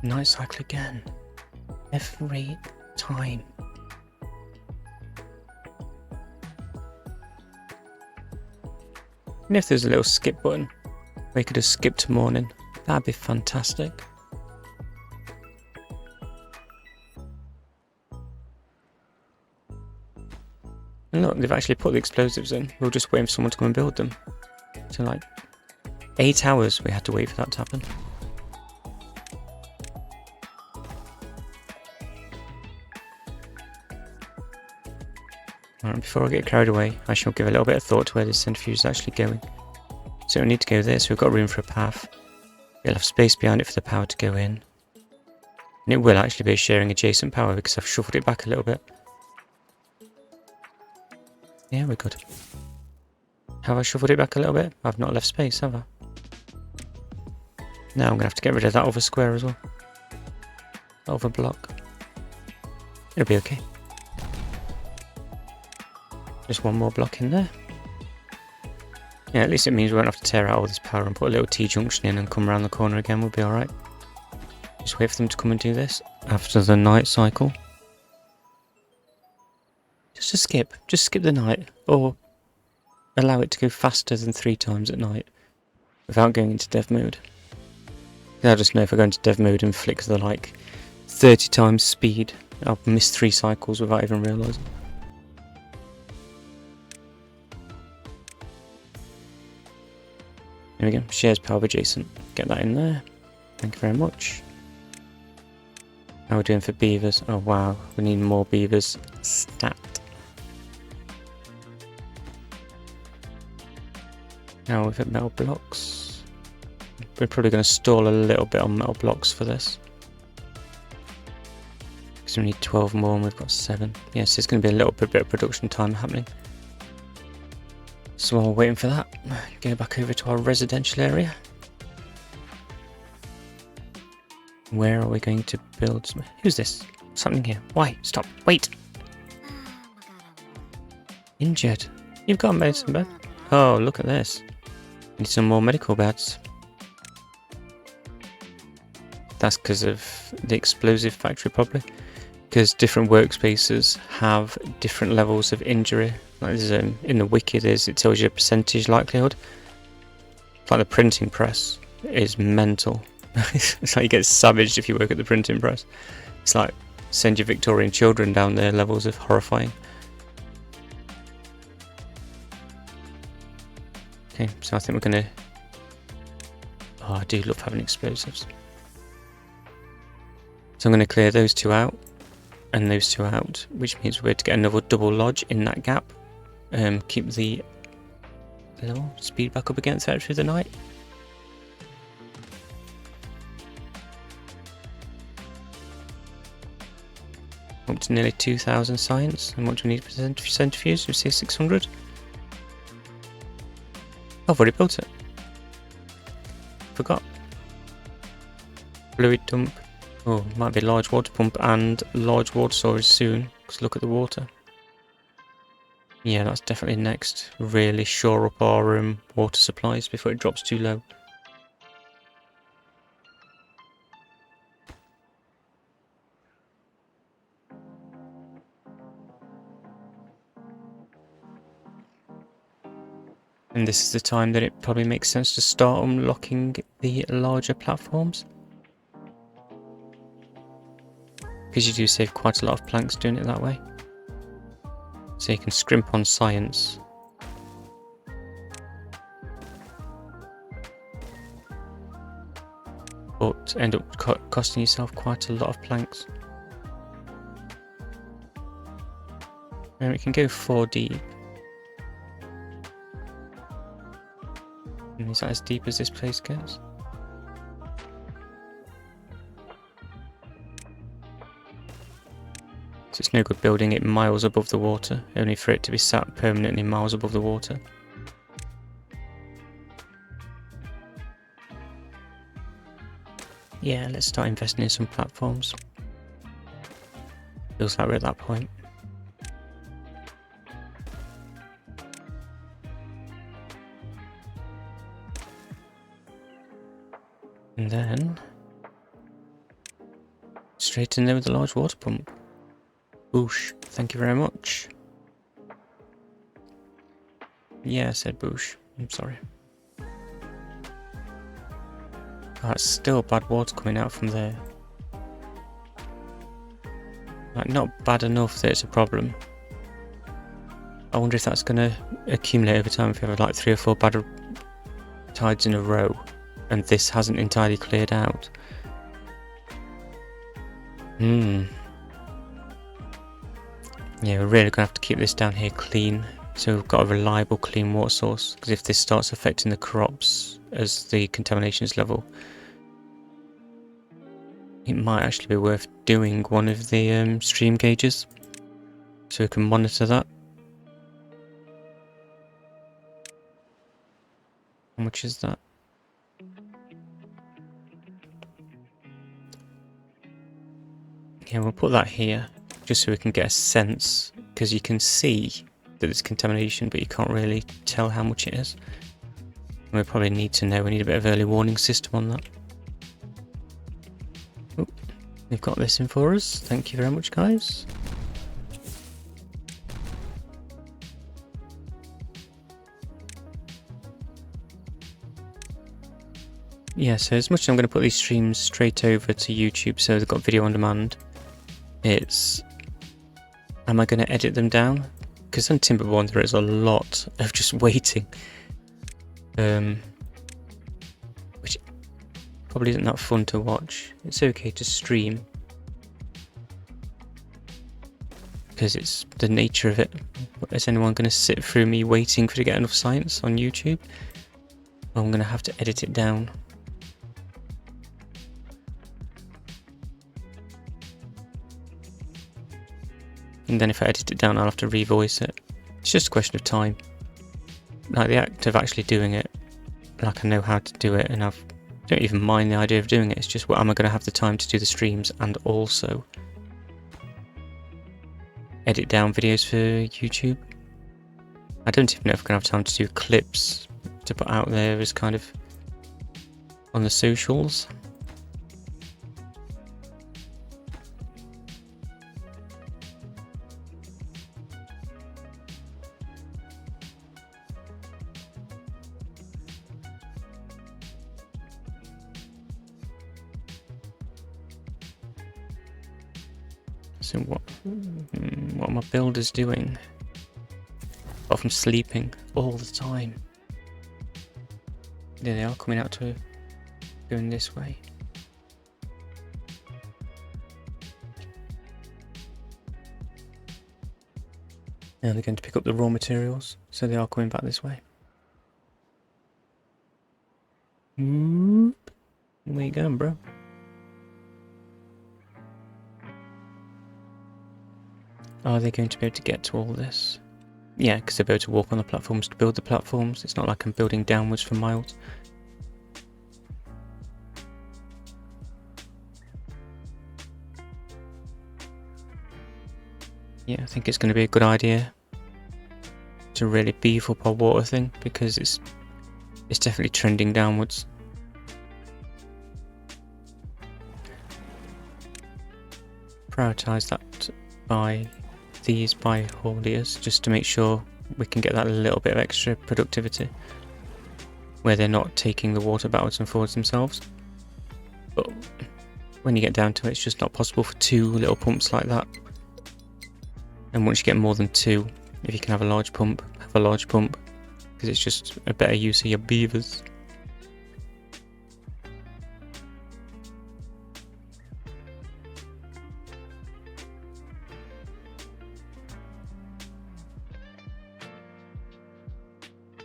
Night cycle again. Every time. And if there's a little skip button, where you could just skip to morning, that'd be fantastic. And look, they've actually put the explosives in. We were just waiting for someone to come and build them. So like 8 hours we had to wait for that to happen. Alright, before I get carried away, I shall give a little bit of thought to where this centrifuge is actually going. So we need to go there, so we've got room for a path. We'll have space behind it for the power to go in. And it will actually be sharing adjacent power because I've shuffled it back a little bit. Yeah, we're good. Have I shuffled it back a little bit? I've not left space, have I? Now I'm going to have to get rid of that other square as well. That other block. It'll be okay. Just one more block in there. Yeah, at least it means we won't have to tear out all this power and put a little T-junction in and come around the corner again. We'll be alright. Just wait for them to come and do this after the night cycle. Just a skip. Just skip the night. Or allow it to go faster than 3 times at night without going into dev mode. I just know if I go into dev mode and flick the like 30 times speed, I'll miss 3 cycles without even realising. There we go, shares power adjacent. Get that in there. Thank you very much. How are we doing for beavers? Oh wow, we need more beavers. Stat. Now we've got metal blocks. We're probably going to stall a little bit on metal blocks for this. Because we need 12 more and we've got 7. Yes, there's going to be a little bit of production time happening. So while we're waiting for that, go back over to our residential area. Where are we going to build? Who's this? Something here. Why? Stop. Wait. Injured. You've got a medicine bed. Oh, look at this. Need some more medical beds. That's because of the explosive factory probably. Because different workspaces have different levels of injury. Like there's, in the wiki it tells you a percentage likelihood. Like the printing press is mental. It's like you get savaged if you work at the printing press. It's like send your Victorian children down there levels of horrifying. Okay, so I think we're gonna... Oh, I do love having explosives. So I'm gonna clear those 2 out and those 2 out, which means we're to get another double lodge in that gap. Keep the level speed back up against that through the night. Up to nearly 2,000 science. And what do we need for centrifuge? We say 600. I've already built it. Forgot. Fluid dump. Oh, might be large water pump and large water storage soon. Because look at the water. Yeah, that's definitely next. Really shore up our water supplies before it drops too low. And this is the time that it probably makes sense to start unlocking the larger platforms. Because you do save quite a lot of planks doing it that way. So you can scrimp on science. But end up costing yourself quite a lot of planks. And we can go 4 deep. And is that as deep as this place gets? no good building it miles above the water, only for it to be sat permanently miles above the water. Yeah, let's start investing in some platforms. Feels like we're at that point. And then straight in there with the large water pump. Boosh, thank you very much. Yeah, I said boosh. I'm sorry. Oh, it's still bad water coming out from there. Like, not bad enough that it's a problem. I wonder if that's going to accumulate over time if you have like 3 or 4 bad tides in a row and this hasn't entirely cleared out. Yeah, we're really going to have to keep this down here clean, so we've got a reliable clean water source, because if this starts affecting the crops as the contamination is level, it might actually be worth doing one of the stream gauges so we can monitor that. How much is that? Yeah, we'll put that here just so we can get a sense, because you can see that there's contamination but you can't really tell how much it is. And we probably need to know, we need a bit of early warning system on that. Oh, they've got this in for us, thank you very much guys. Yeah, so as much as I'm going to put these streams straight over to YouTube so they've got video on demand, it's, am I going to edit them down? Because on Timberborn there is a lot of just waiting, which probably isn't that fun to watch. It's okay to stream, because it's the nature of it. Is anyone going to sit through me waiting for to get enough science on YouTube? Well, I'm going to have to edit it down. And then if I edit it down, I'll have to revoice it. It's just a question of time. Like the act of actually doing it, like I know how to do it, and I don't even mind the idea of doing it. It's just, well, am I going to have the time to do the streams and also edit down videos for YouTube? I don't even know if I'm going to have time to do clips to put out there as kind of on the socials. So what are my builders doing? Apart from sleeping all the time. There they are, coming out to going this way. Now they're going to pick up the raw materials, so they are coming back this way. Where you going, bro? Are they going to be able to get to all this? Yeah, because they'll be able to walk on the platforms to build the platforms. It's not like I'm building downwards for miles. Yeah, I think it's going to be a good idea to really beef up our water thing, because it's definitely trending downwards. Prioritize that by these by hauliers, just to make sure we can get that little bit of extra productivity where they're not taking the water backwards and forwards themselves. But when you get down to it, it's just not possible for 2 little pumps like that. And once you get more than 2, if you can have a large pump, have a large pump, because it's just a better use of your beavers.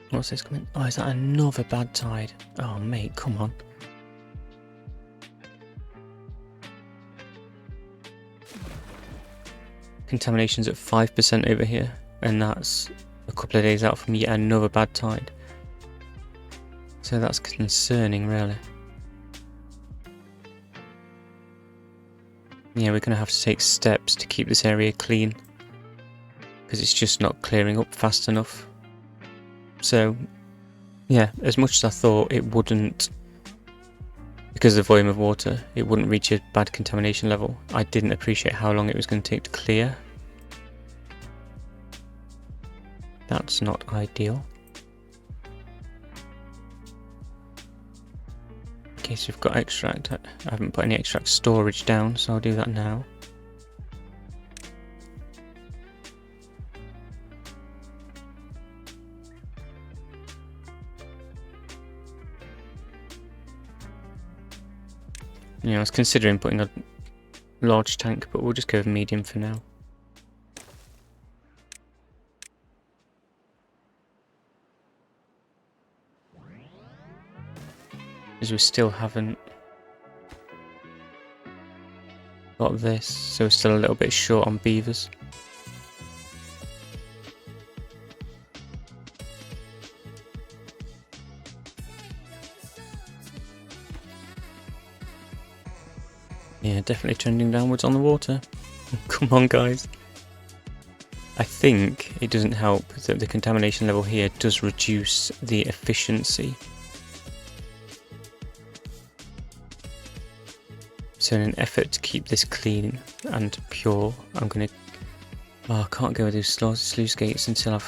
What's this coming? Oh, is that another bad tide? Oh, mate, come on. contamination's at 5% over here, and that's a couple of days out from yet another bad tide. So that's concerning, really. Yeah, we're going to have to take steps to keep this area clean, because it's just not clearing up fast enough. So, yeah, as much as I thought it wouldn't, because of the volume of water, it wouldn't reach a bad contamination level, I didn't appreciate how long it was going to take to clear. That's not ideal. Okay, so we've got extract. I haven't put any extract storage down, so I'll do that now. Yeah, I was considering putting a large tank, but we'll just go with medium for now. Because we still haven't got this, so we're still a little bit short on beavers. Yeah, definitely trending downwards on the water. Come on, guys. I think it doesn't help that the contamination level here does reduce the efficiency. So in an effort to keep this clean and pure, I'm going to... Oh, I can't go with those sluice gates until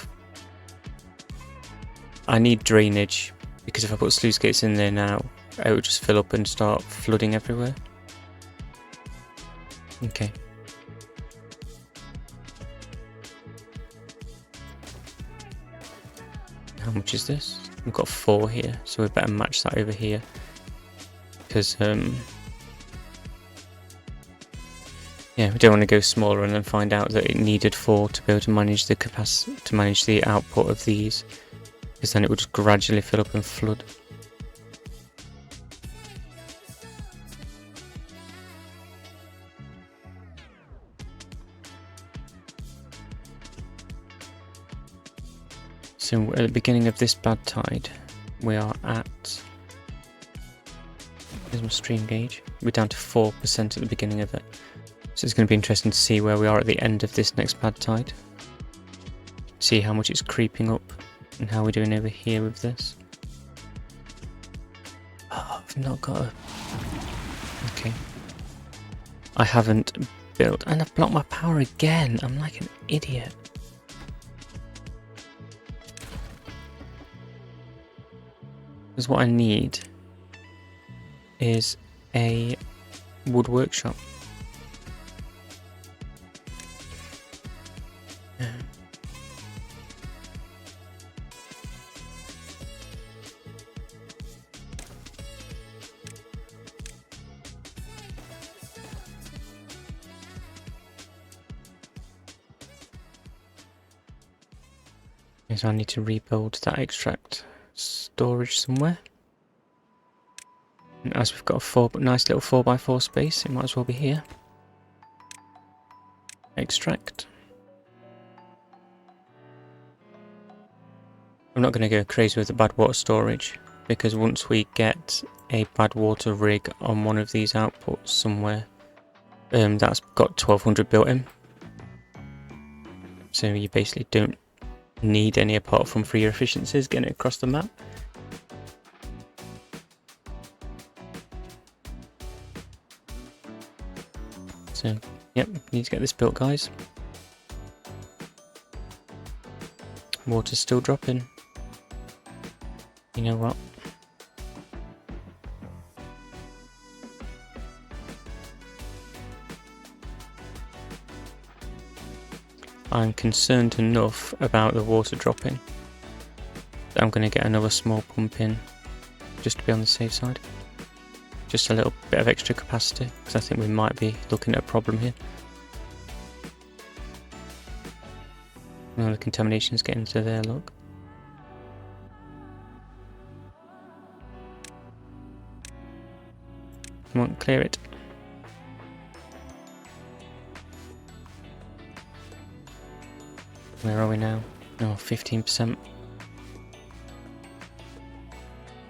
I need drainage, because if I put sluice gates in there now, it will just fill up and start flooding everywhere. Okay. How much is this? We've got 4 here, so we better match that over here. Because, yeah, we don't want to go smaller and then find out that it needed 4 to be able to manage the capacity, to manage the output of these. Because then it would just gradually fill up and flood. So at the beginning of this bad tide, we are at... Here's my stream gauge. We're down to 4% at the beginning of it. So it's going to be interesting to see where we are at the end of this next bad tide. See how much it's creeping up and how we're doing over here with this. Oh, I've not got a... Okay. I haven't built... And I've blocked my power again. I'm like an idiot. Because what I need is a wood workshop. So I need to rebuild that extract storage somewhere. And as we've got a nice little 4x4 space, it might as well be here. Extract. I'm not going to go crazy with the bad water storage, because once we get a bad water rig on one of these outputs somewhere, that's got 1200 built in. So you basically don't need any apart from for your efficiencies getting it across the map. So, yep, need to get this built, guys. Water's still dropping. You know what? I'm concerned enough about the water dropping that I'm going to get another small pump in just to be on the safe side. Just a little bit of extra capacity, because I think we might be looking at a problem here. Now the contamination's getting to there, look. Come on, clear it. Where are we now? Oh, 15%.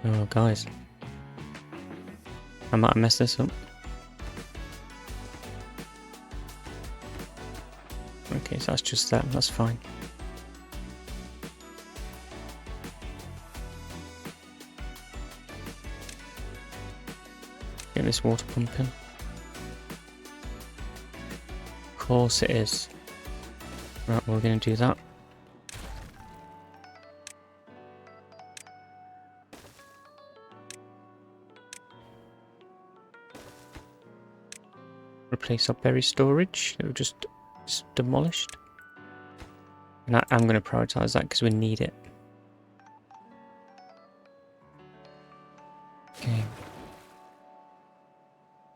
Oh, guys. I might have messed this up. Okay, so that's just that. That's fine. Get this water pumping. Of course it is. Right, we're going to do that. Replace our berry storage. It was just demolished. And I'm going to prioritize that because we need it. Okay.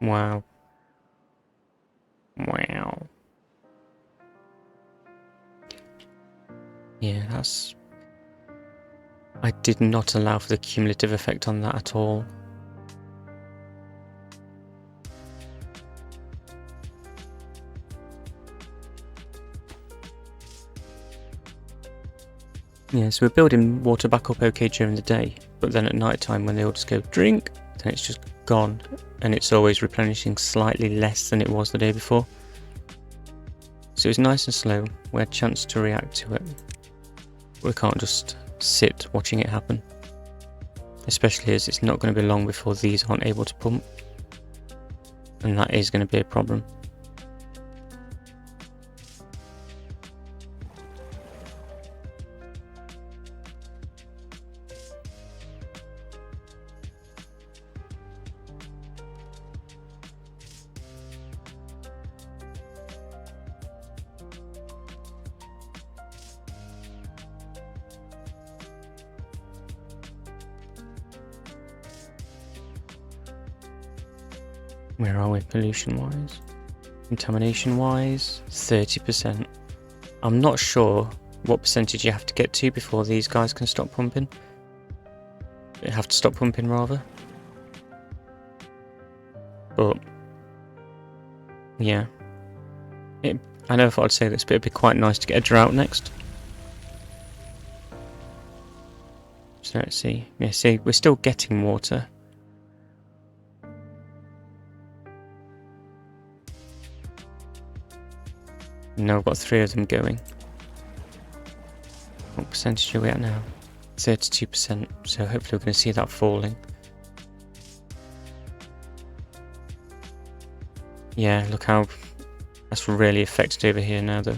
Wow. Wow. Yeah, that's... I did not allow for the cumulative effect on that at all. Yeah, so we're building water back up okay during the day, but then at night time when they all just go drink, then it's just gone, and it's always replenishing slightly less than it was the day before. So it's nice and slow, we had a chance to react to it. We can't just sit watching it happen, especially as it's not going to be long before these aren't able to pump, and that is going to be a problem. Where are we pollution wise? Contamination wise, 30%. I'm not sure what percentage you have to get to before these guys can stop pumping. They have to stop pumping rather. But yeah. I never thought I'd say this, but it'd be quite nice to get a drought next. So let's see. Yeah, see, we're still getting water. No, I've got 3 of them going. What percentage are we at now? 32%, so hopefully we're going to see that falling. Yeah, look how that's really affected over here now though.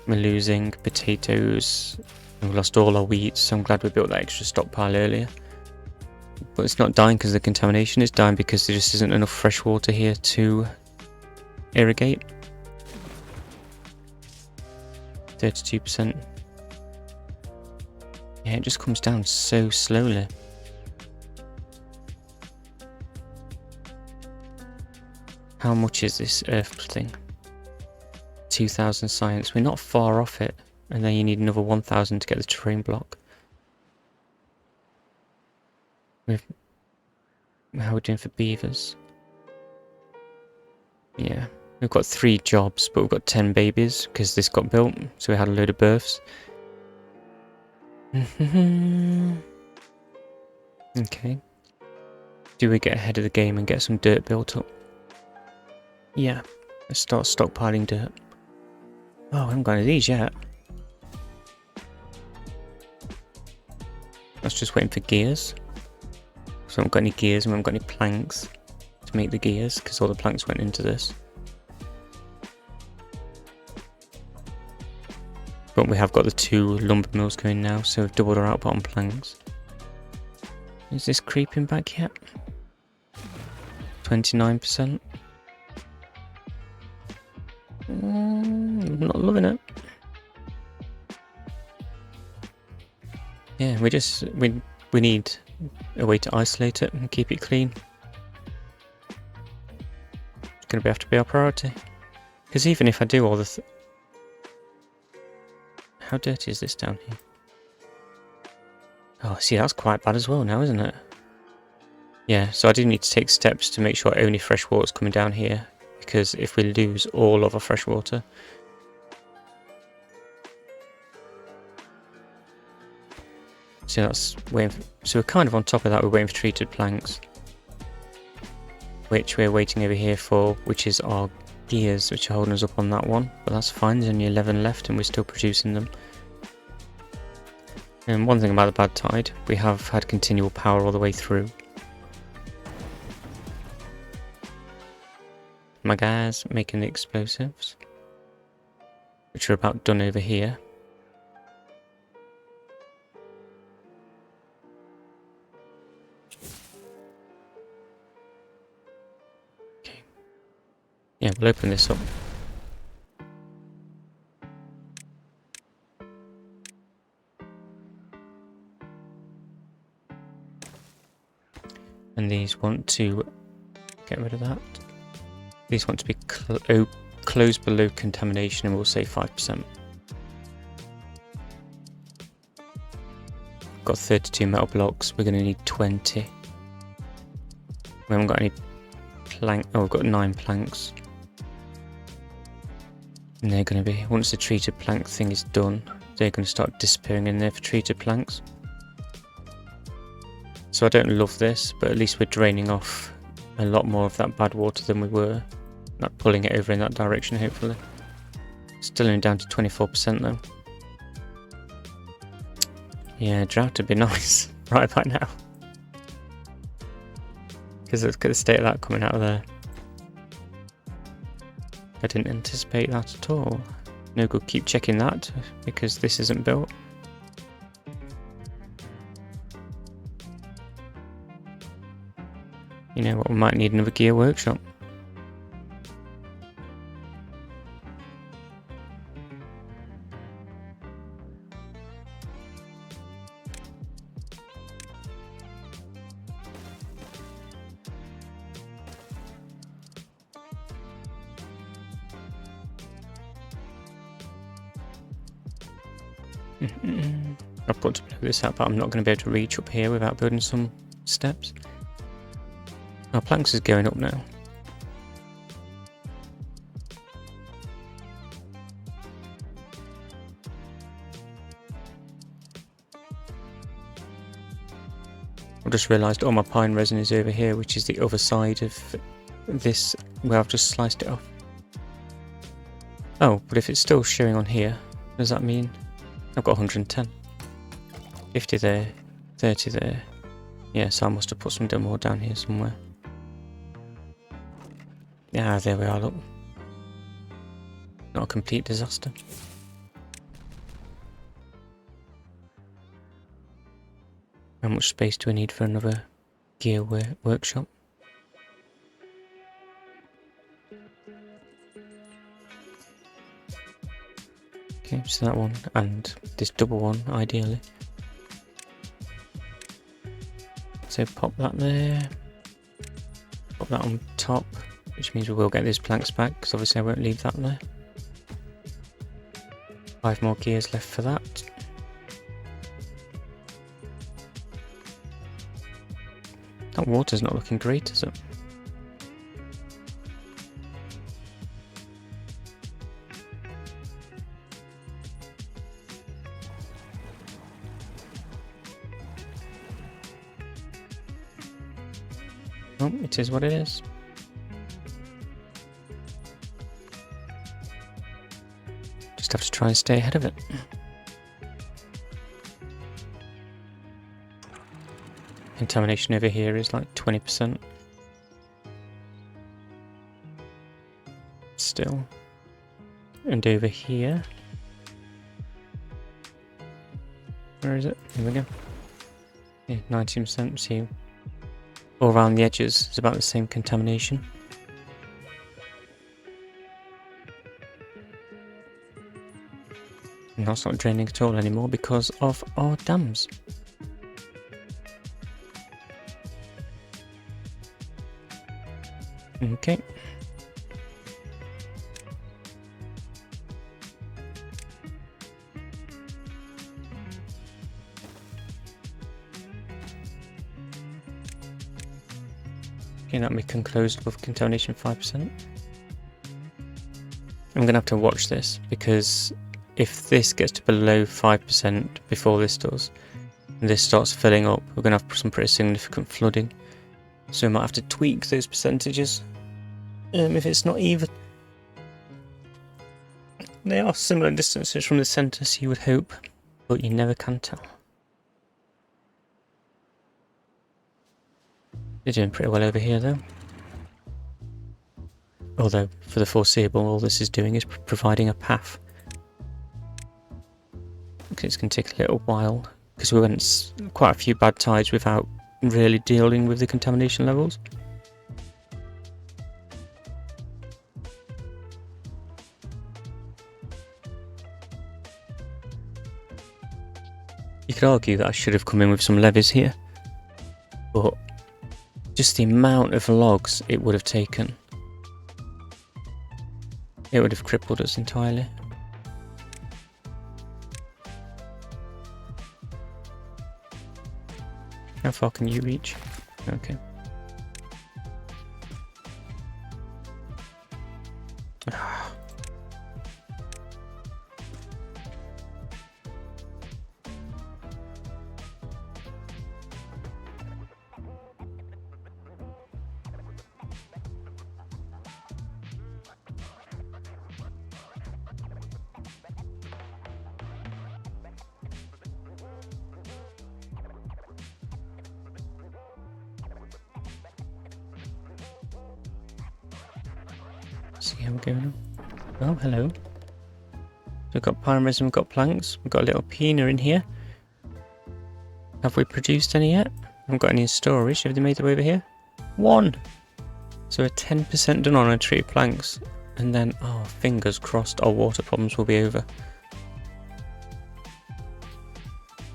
We're losing potatoes, and we lost all our wheat, so I'm glad we built that extra stockpile earlier. But it's not dying because of the contamination, it's dying because there just isn't enough fresh water here to irrigate. 32%. Yeah, it just comes down so slowly. How much is this earth thing? 2,000 science. We're not far off it. And then you need another 1,000 to get the terrain block. How are we doing for beavers? Yeah. We've got 3 jobs, but we've got 10 babies because this got built, so we had a load of births. Okay. Do we get ahead of the game and get some dirt built up? Yeah. Let's start stockpiling dirt. Oh, I haven't got any of these yet. I was just waiting for gears. So I haven't got any gears and we haven't got any planks to make the gears because all the planks went into this. But we have got the 2 lumber mills going now, so we've doubled our output on planks. Is this creeping back yet? 29%. I'm not loving it. Yeah, we need a way to isolate it and keep it clean. It's going to have to be our priority. Because even if I do all the... How dirty is this down here? Oh, see, that's quite bad as well now, isn't it? Yeah, so I do need to take steps to make sure only fresh water is coming down here. Because if we lose all of our fresh water, So that's waiting. So we're kind of on top of that. We're waiting for treated planks, which we're waiting over here for, which is our gears, which are holding us up on that one. But that's fine. There's only 11 left, and we're still producing them. And one thing about the bad tide, we have had continual power all the way through. My guys making the explosives, which are about done over here. Okay. Yeah, we'll open this up. And these want to get rid of that. These want to be closed below contamination, and we'll say 5%. Got 32 metal blocks, we're going to need 20. We haven't got any plank. Oh, we've got 9 planks. And they're going to be, once the treated plank thing is done, they're going to start disappearing in there for treated planks. So I don't love this, but at least we're draining off a lot more of that bad water than we were. Not pulling it over in that direction, hopefully. Still only down to 24% though. Yeah, drought would be nice right about now. Because look at the state of that coming out of there. I didn't anticipate that at all. No good keep checking that, because this isn't built. You know what, we might need another gear workshop. I've got to blow this out, but I'm not going to be able to reach up here without building some steps. Our planks is going up now. I've just realised all my pine resin is over here, which is the other side of this, where I've just sliced it off. Oh, but if it's still showing on here, does that mean I've got 110? 50 there, 30 there. Yeah, so I must have put some more down here somewhere. Yeah, there we are, look. Not a complete disaster. How much space do I need for another gear workshop? Okay, so that one and this double one, ideally. So pop that there. Pop that on top, which means we will get these planks back, because obviously I won't leave that there. 5 more gears left for that. That water's not looking great, is it? Oh, it is what it is. Just have to try and stay ahead of it. Contamination over here is like 20%. Still. And over here. Where is it? Here we go. Yeah, 19%. See, all around the edges is about the same contamination. And that's not draining at all anymore because of our dams. Okay. Okay, that we can close with contamination 5%. I'm going to have to watch this, because if this gets to below 5% before this does, and this starts filling up, we're going to have some pretty significant flooding. So we might have to tweak those percentages if it's not even. They are similar distances from the centre, so you would hope, but you never can tell. They're doing pretty well over here though. Although, for the foreseeable, all this is doing is providing a path. Okay, it's going to take a little while, because we went quite a few bad tides without really dealing with the contamination levels. You could argue that I should have come in with some levees here, but just the amount of logs it would have taken, it would have crippled us entirely. How far can you reach? Okay. See how we're going. Oh, hello. So we've got pyromism, we've got planks, we've got a little pina in here. Have we produced any yet? Haven't got any in storage. Have they made their way over here? 1! So we're 10% done on a tree of planks. And then, oh, fingers crossed, our water problems will be over.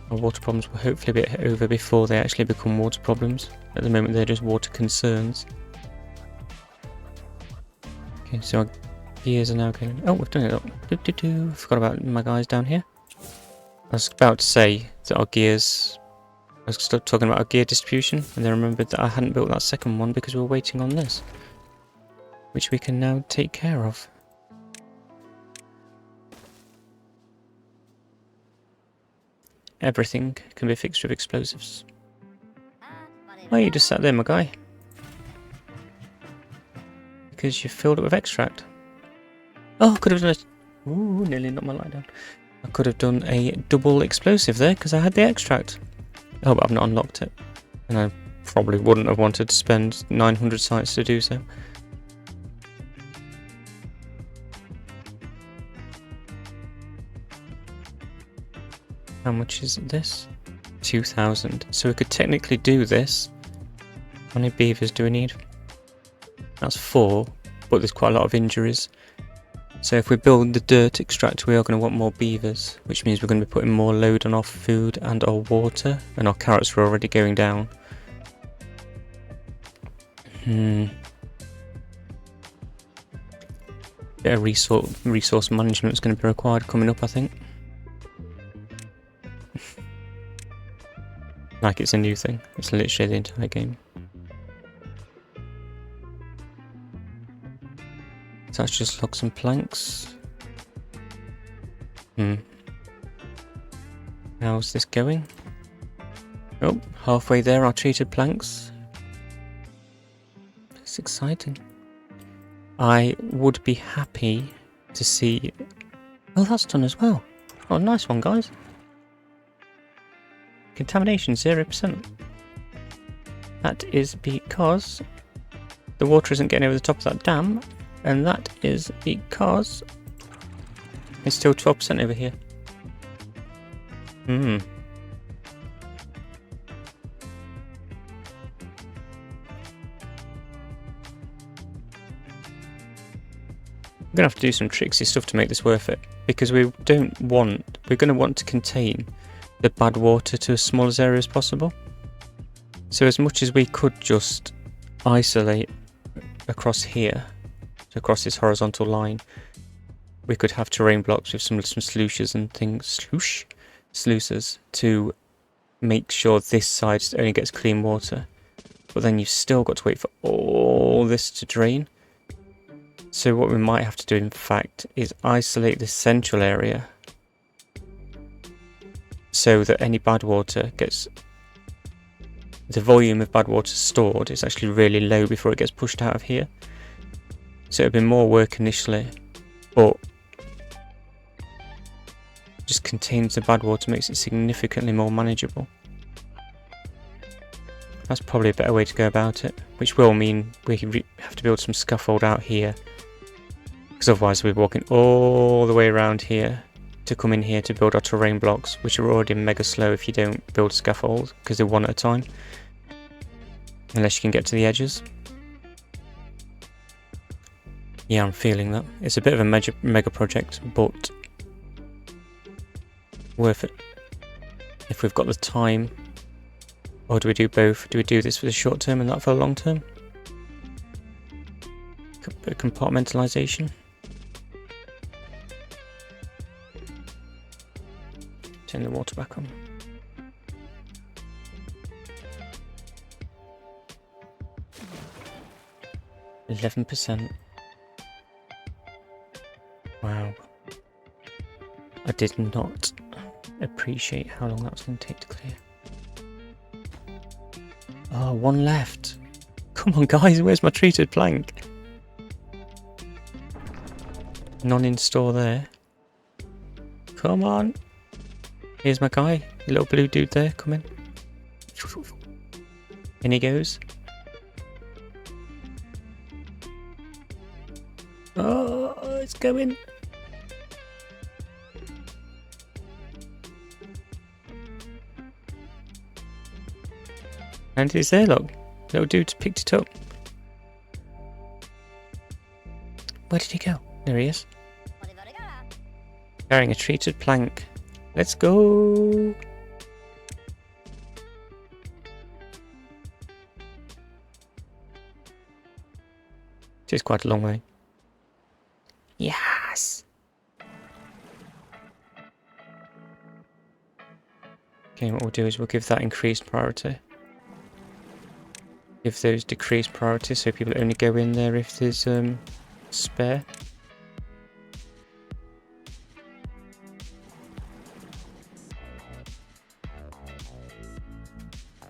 Our water problems will hopefully be over before they actually become water problems. At the moment they're just water concerns. Okay, so our gears are now going. Oh, we've done it up. I forgot about my guys down here. I was about to say that our gears. I was still talking about our gear distribution, and then remembered that I hadn't built that second one because we were waiting on this, which we can now take care of. Everything can be fixed with explosives. Oh, you just sat there, my guy. Because you filled it with extract. Oh, I could have done a... Ooh, nearly knocked my light down. I could have done a double explosive there because I had the extract. Oh, but I've not unlocked it. And I probably wouldn't have wanted to spend 900 sites to do so. How much is this? 2,000. So we could technically do this. How many beavers do we need? That's 4, but there's quite a lot of injuries. So if we build the dirt extractor, we are going to want more beavers, which means we're going to be putting more load on our food and our water, and our carrots are already going down. Bit of resource management is going to be required coming up, I think. Like it's a new thing. It's literally the entire game. So let's just log some planks. How's this going? Oh, halfway there, our treated planks. It's exciting. I would be happy to see... Oh, that's done as well. Oh, nice one, guys. Contamination 0%. That is because the water isn't getting over the top of that dam, and that is because it's still 12% over here. I'm gonna have to do some tricksy stuff to make this worth it, because we're going to want to contain the bad water to as small as area as possible. So as much as we could just isolate across here, so across this horizontal line, we could have terrain blocks with some sluices and things, sluices, to make sure this side only gets clean water. But then you've still got to wait for all this to drain. So what we might have to do, in fact, is isolate this central area so that any bad water gets, the volume of bad water stored is actually really low before it gets pushed out of here. So it'll be more work initially, but just contains the bad water, makes it significantly more manageable. That's probably a better way to go about it, which will mean we have to build some scaffold out here, because otherwise we're walking all the way around here to come in here to build our terrain blocks, which are already mega slow if you don't build scaffold, because they're one at a time, unless you can get to the edges. Yeah, I'm feeling that. It's a bit of a mega project, but worth it if we've got the time. Or do we do both? Do we do this for the short term and that for the long term? A bit of compartmentalization. Turn the water back on. %. Wow. I did not appreciate how long that was going to take to clear. Oh, one left. Come on, guys, where's my treated plank? None in store there. Come on. Here's my guy, the little blue dude there, come in. In he goes. Oh, it's going. And he's there, look. Little dude's picked it up. Where did he go? There he is. Carrying a treated plank. Let's go. It is quite a long way. Yes. Okay, what we'll do is we'll give that increased priority. Give those decreased priority so people only go in there if there's spare.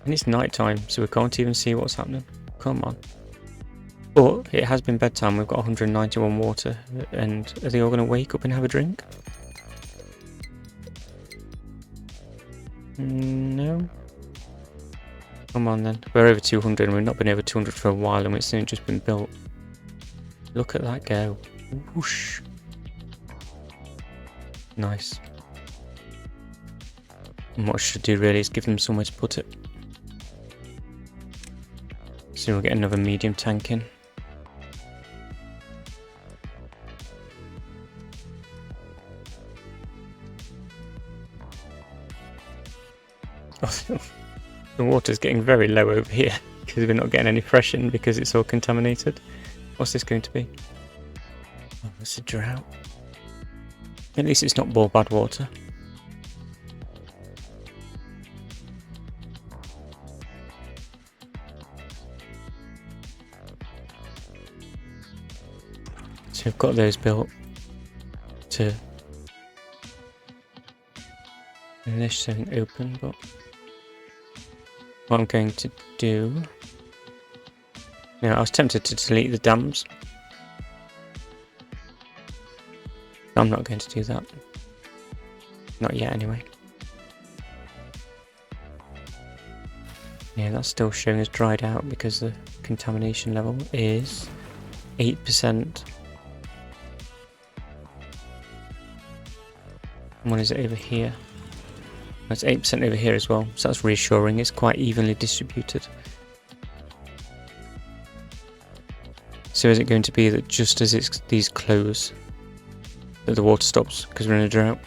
And it's night time, so we can't even see what's happening. Come on. But it has been bedtime, we've got 191 water, and are they all going to wake up and have a drink? No. Come on then. We're over 200 and we've not been over 200 for a while and it's only just been built. Look at that go. Whoosh. Nice. And what I should do really is give them somewhere to put it. So we'll get another medium tank in. Oh, the water's getting very low over here because we're not getting any fresh in because it's all contaminated. What's this going to be? Oh, it's a drought. At least it's not more bad water. So we've got those built to unless something open, but what I'm going to do... Now, I was tempted to delete the dams. I'm not going to do that. Not yet, anyway. Yeah, that's still showing as dried out because the contamination level is 8%. And what is it over here? That's 8% over here as well, so that's reassuring. It's quite evenly distributed. So is it going to be that just as these close, that the water stops because we're in a drought?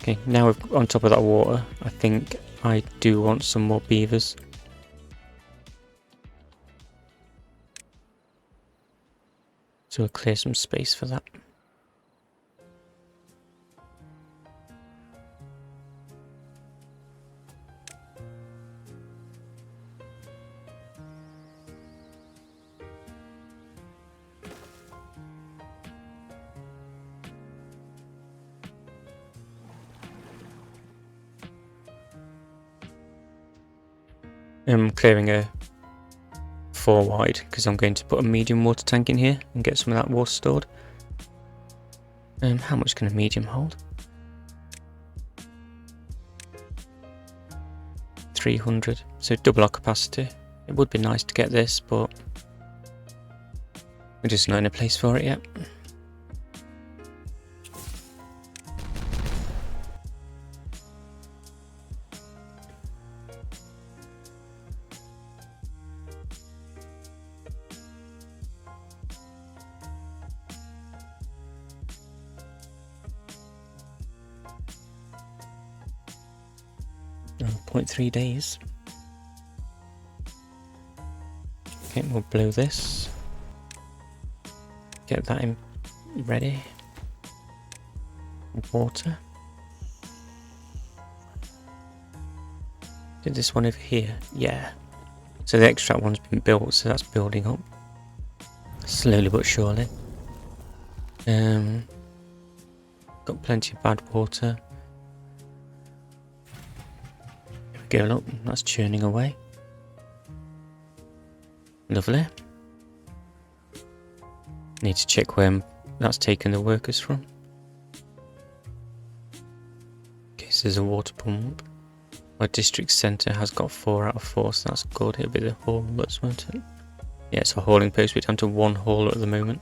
Okay, now we're on top of that water. I think I do want some more beavers. So we'll clear some space for that. I'm clearing a 4 wide because I'm going to put a medium water tank in here and get some of that water stored. How much can a medium hold? 300, so double our capacity. It would be nice to get this, but we're just not in a place for it yet. Oh, 0.3 days. Okay, we'll blow this. Get that in ready. Water. Did this one over here? Yeah. So the extract one's been built, so that's building up. Slowly but surely. Got plenty of bad water. Here we go, look, that's churning away. Lovely. Need to check where that's taken the workers from. Okay, so there's a water pump. Our district centre has got 4 out of 4, so that's good. It'll be the haulers, won't it? Yeah, it's a hauling post. We're down to 1 hauler at the moment.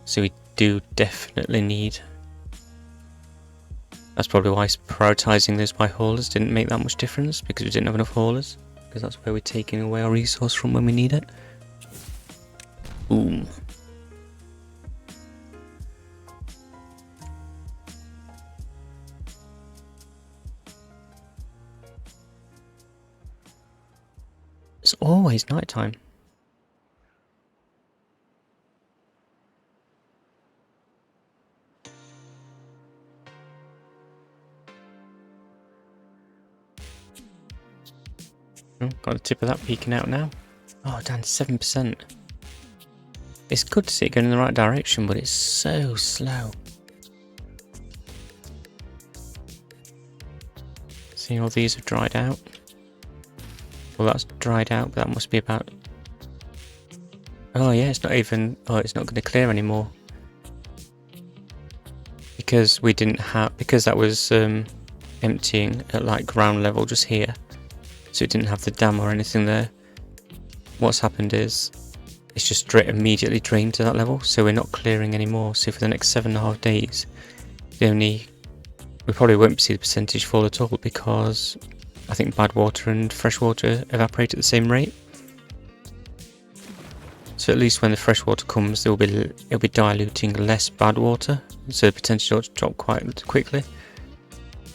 So we do definitely need... That's probably why prioritising those by haulers didn't make that much difference, because we didn't have enough haulers. Because that's where we're taking away our resource from when we need it. Boom. It's always night time. Oh, got a tip of that peeking out now. Oh, down 7%. It's good to see it going in the right direction, but it's so slow. See, all these have dried out. Well, that's dried out, but that must be about... Oh yeah, it's not even... Oh, it's not going to clear anymore. Because we didn't have... Because that was emptying at like ground level just here. So it didn't have the dam or anything there. What's happened is... It's just immediately drained to that level, so we're not clearing anymore. So for the next 7.5 days, we probably won't see the percentage fall at all, because I think bad water and fresh water evaporate at the same rate. So at least when the fresh water comes, it'll be diluting less bad water, so the percentage ought to drop quite quickly.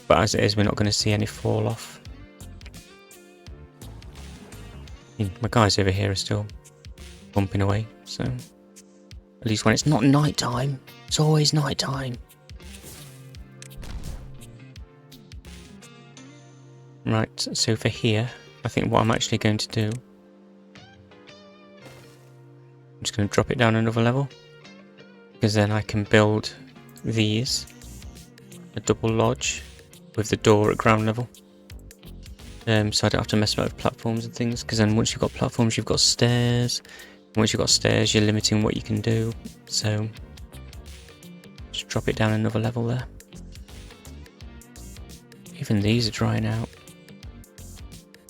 But as it is, we're not going to see any fall off. My guys over here are still bumping away, so at least when it's not night time, it's always night time. Right, so for here, I think what I'm actually going to do, I'm just going to drop it down another level, because then I can build these, a double lodge with the door at ground level. So I don't have to mess about with platforms and things, because then once you've got platforms, you've got stairs. Once you've got stairs, you're limiting what you can do. So just drop it down another level there. Even these are drying out.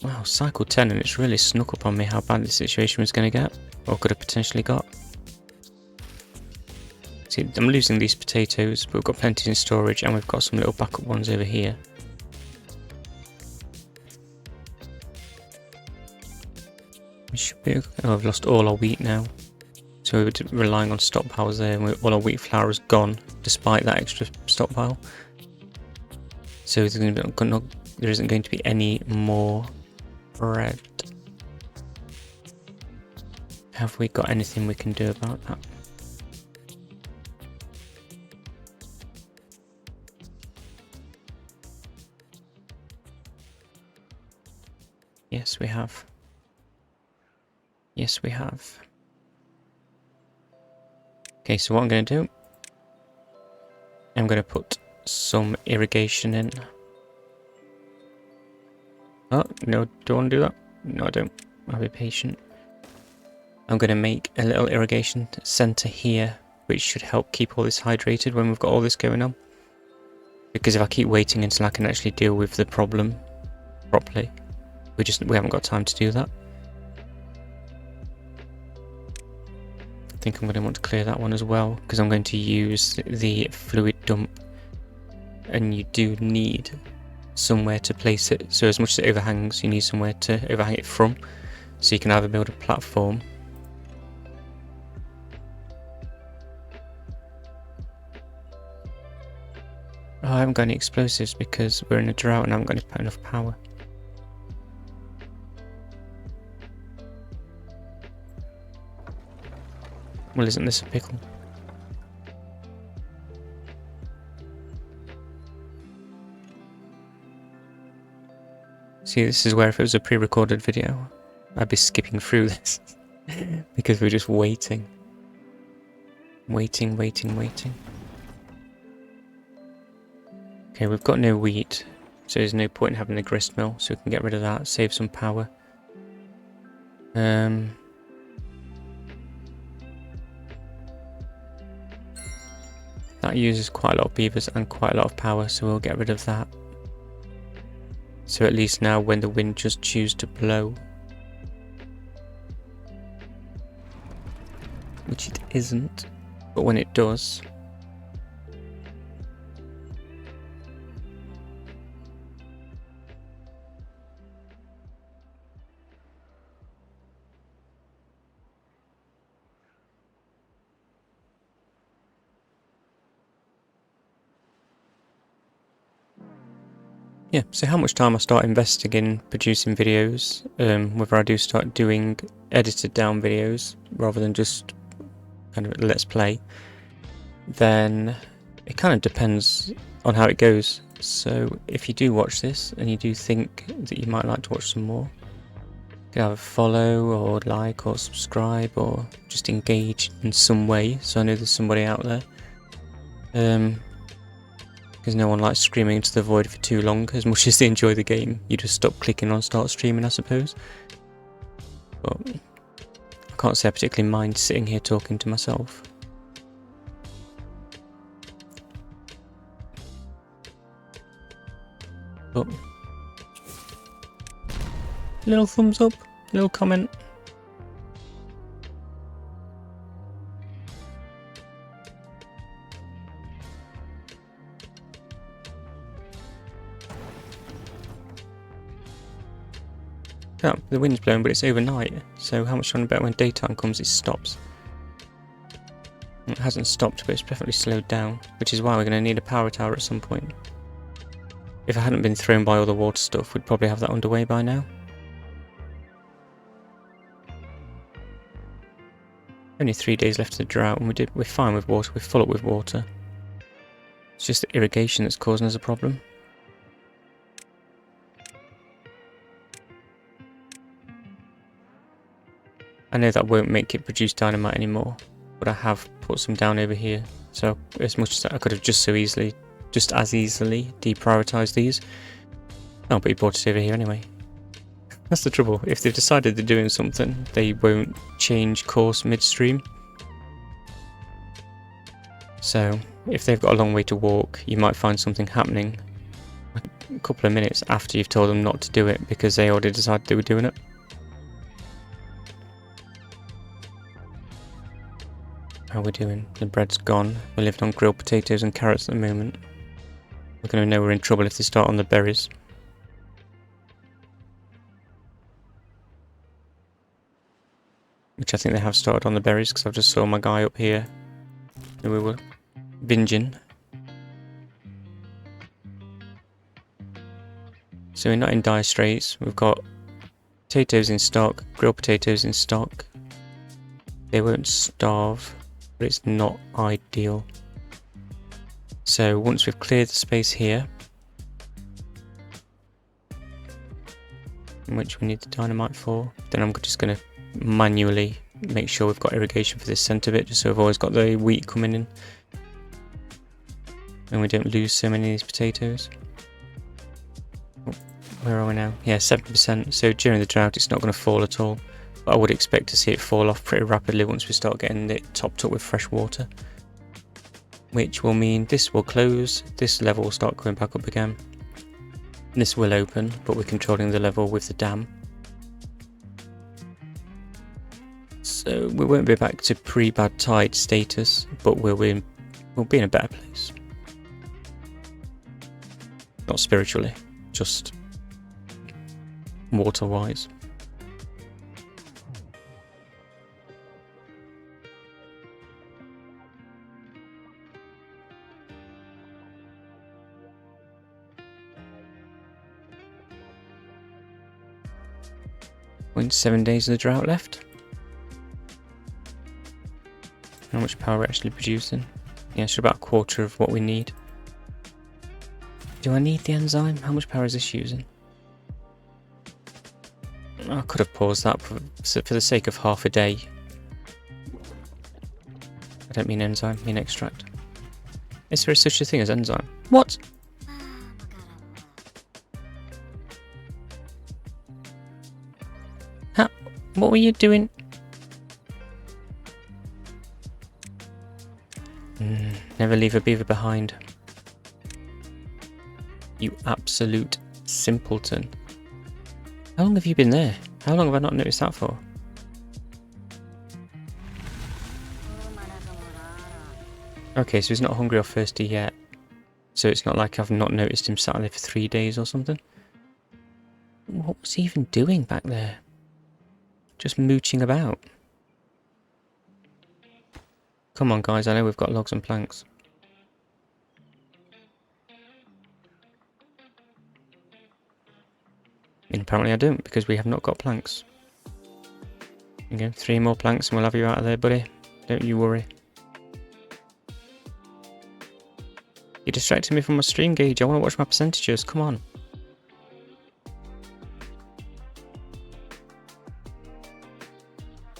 Wow, cycle 10, and it's really snuck up on me how bad the situation was going to get, or could have potentially got. See, I'm losing these potatoes, but we've got plenty in storage, and we've got some little backup ones over here. We should be. Oh, I've lost all our wheat now. So we were relying on stockpiles there, and all our wheat flour is gone, despite that extra stockpile. So there isn't going to be any more bread. Have we got anything we can do about that? Yes, we have. Yes, we have. Okay, so what I'm going to do, I'm going to put some irrigation in. Oh, no, don't want to do that. No, I don't. I'll be patient. I'm going to make a little irrigation centre here, which should help keep all this hydrated when we've got all this going on. Because if I keep waiting until I can actually deal with the problem properly, we haven't got time to do that. I think I'm going to want to clear that one as well, because I'm going to use the fluid dump, and you do need somewhere to place it. So as much as it overhangs, you need somewhere to overhang it from, so you can either build a platform Oh, I haven't got any explosives because we're in a drought and I haven't got enough power. Well, isn't this a pickle? See, this is where if it was a pre-recorded video, I'd be skipping through this. Because we're just waiting. Waiting. Okay, we've got no wheat, so there's no point in having the grist mill, so we can get rid of that, save some power. That uses quite a lot of beavers and quite a lot of power, so we'll get rid of that. So at least now when the wind just chooses to blow, which it isn't, but when it does, yeah, so how much time I start investing in producing videos, whether I do start doing edited down videos rather than just kind of let's play, then it kind of depends on how it goes. So if you do watch this and you do think that you might like to watch some more, you can either follow or like or subscribe or just engage in some way, so I know there's somebody out there. Because no one likes screaming into the void for too long. As much as they enjoy the game, you just stop clicking on start streaming, I suppose. But I can't say I particularly mind sitting here talking to myself. But little thumbs up, little comment. Oh, the wind's blowing, but it's overnight, so how much do I bet when daytime comes it stops? It hasn't stopped, but it's definitely slowed down, which is why we're going to need a power tower at some point. If I hadn't been thrown by all the water stuff, we'd probably have that underway by now. Only 3 days left of the drought, and we're fine with water, we're full up with water. It's just the irrigation that's causing us a problem. I know that won't make it produce dynamite anymore, but I have put some down over here, so as much as I could have just as easily deprioritised these. Oh, but he brought it over here anyway. That's the trouble, if they've decided they're doing something, they won't change course midstream. So, if they've got a long way to walk, you might find something happening a couple of minutes after you've told them not to do it, because they already decided they were doing it. How we're doing? The bread's gone. We're living on grilled potatoes and carrots at the moment. We're going to know we're in trouble if they start on the berries. Which I think they have started on the berries, because I've just saw my guy up here who we were binging. So we're not in dire straits. We've got potatoes in stock, grilled potatoes in stock. They won't starve, but it's not ideal. So once we've cleared the space here, which we need the dynamite for, then I'm just going to manually make sure we've got irrigation for this centre bit, just so we've always got the wheat coming in and we don't lose so many of these potatoes. Oh, Where are we now? Yeah, 7%. So during the drought it's not going to fall at all. But I would expect to see it fall off pretty rapidly once we start getting it topped up with fresh water. Which will mean this will close, this level will start going back up again. This will open, but we're controlling the level with the dam. So we won't be back to pre-bad tide status, but we'll be in a better place. Not spiritually, just water-wise. Only 7 days of the drought left. How much power we're actually producing? Yeah, it's about a quarter of what we need. Do I need the enzyme? How much power is this using? I could have paused that for the sake of half a day. I don't mean enzyme, I mean extract. Is there such a thing as enzyme? What? How? What were you doing? Never leave a beaver behind. You absolute simpleton. How long have you been there? How long have I not noticed that for? Okay, so he's not hungry or thirsty yet. So it's not like I've not noticed him sat there for 3 days or something. What was he even doing back there? Just mooching about. Come on guys, I know we've got logs and planks. And apparently I don't, because we have not got planks. Okay, 3 more planks and we'll have you out of there, buddy. Don't you worry. You're distracting me from my stream gauge. I want to watch my percentages. Come on.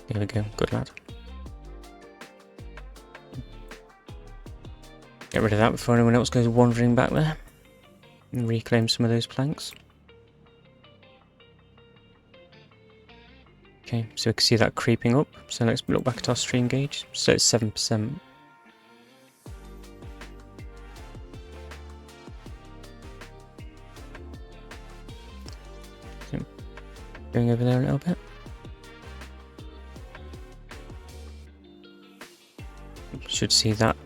There we go. Good lad. Get rid of that before anyone else goes wandering back there. And reclaim some of those planks. Okay, so we can see that creeping up. So let's look back at our stream gauge. So it's 7%. So going over there a little bit. Should see that.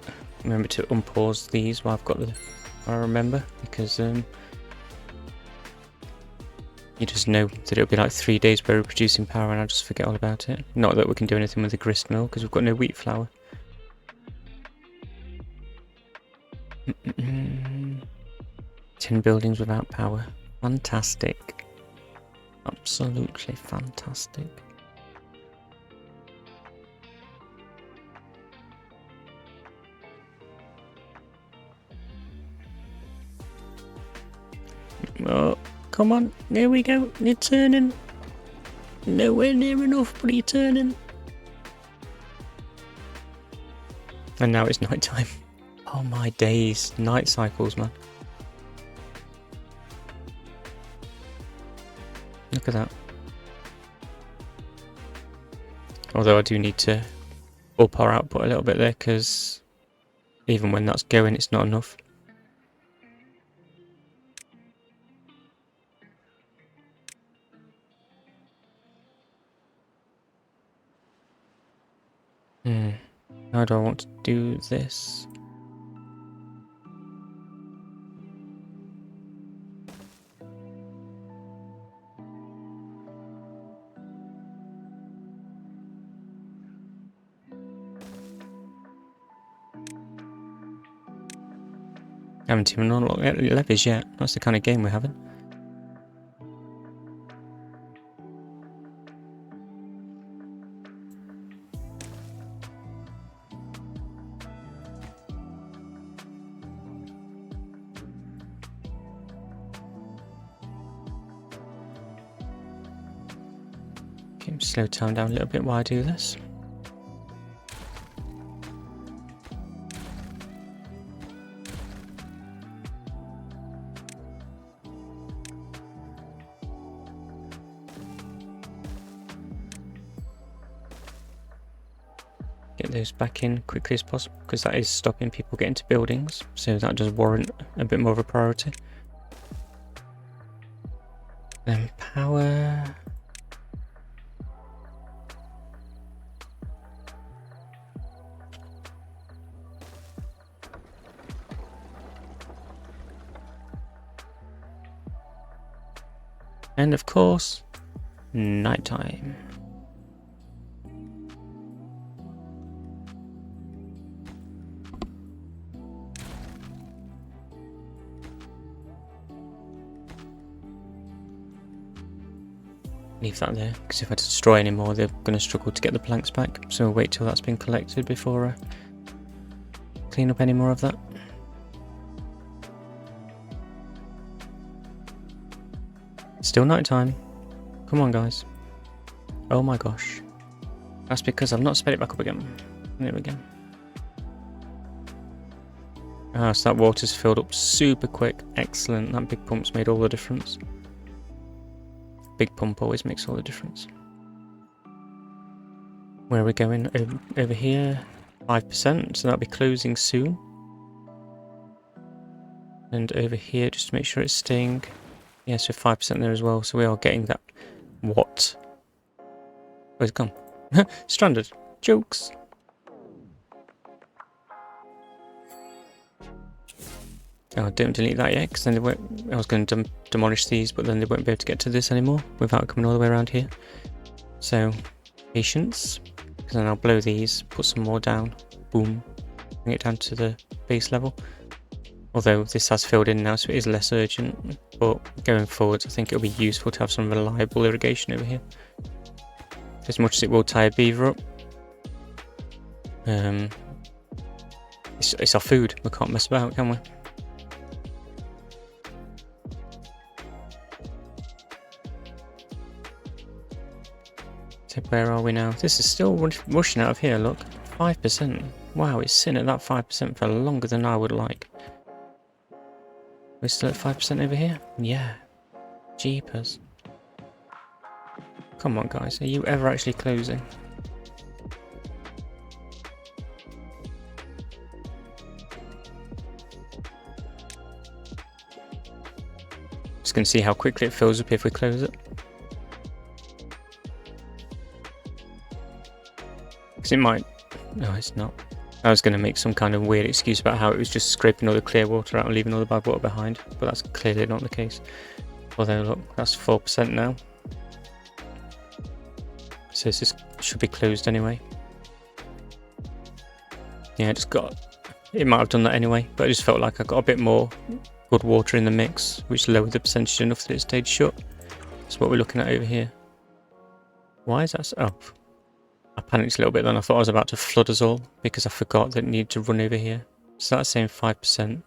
Remember to unpause these while I've got the... I remember, because you just know that it'll be like 3 days where we're producing power and I'll just forget all about it. Not that we can do anything with the grist mill because we've got no wheat flour. 10 buildings without power. Fantastic. Absolutely fantastic. Oh, come on, there we go, you're turning. Nowhere near enough, but you're turning. And now it's night time. Oh my days, night cycles, man. Look at that. Although I do need to up our output a little bit there, because even when that's going, it's not enough. How do I want to do this? I haven't even unlocked levies yet. That's the kind of game we're having. Okay, slow time down a little bit while I do this. those back in quickly as possible, because that is stopping people getting to buildings, so that does warrant a bit more of a priority. Then power. And of course, nighttime. Leave that there, because if I destroy any more, they're going to struggle to get the planks back. So we'll wait till that's been collected before I clean up any more of that. Still night time. Come on, guys. Oh my gosh. That's because I've not sped it back up again. There we go. Ah, so that water's filled up super quick. Excellent. That big pump's made all the difference. Big pump always makes all the difference. Where are we going? Over here. 5%, so that'll be closing soon. And over here, just to make sure it's staying. Yeah, so 5% there as well, so we are getting that. What? Where's it gone? Stranded. Jokes. Oh, don't delete that yet, because then they won't. I was going to demolish these, but then they won't be able to get to this anymore without coming all the way around here. So, patience. Because then I'll blow these, put some more down. Boom. Bring it down to the base level. Although this has filled in now, so it is less urgent. But going forwards, I think it'll be useful to have some reliable irrigation over here. As much as it will tie a beaver up. It's our food. We can't mess about, can we? So where are we now? This is still rushing out of here, look. 5%. Wow, it's sitting at that 5% for longer than I would like. We're still at 5% over here? Yeah. Jeepers. Come on, guys. Are you ever actually closing? Just going to see how quickly it fills up if we close it. Because it might... No, it's not. I was going to make some kind of weird excuse about how it was just scraping all the clear water out and leaving all the bad water behind, but that's clearly not the case. Although, look, that's 4% now. So this should be closed anyway. Yeah, I just got... It might have done that anyway, but I just felt like I got a bit more good water in the mix, which lowered the percentage enough that it stayed shut. That's what we're looking at over here. Why is that so... Oh. I panicked a little bit then. I thought I was about to flood us all because I forgot that it needed to run over here. So that's saying 5%.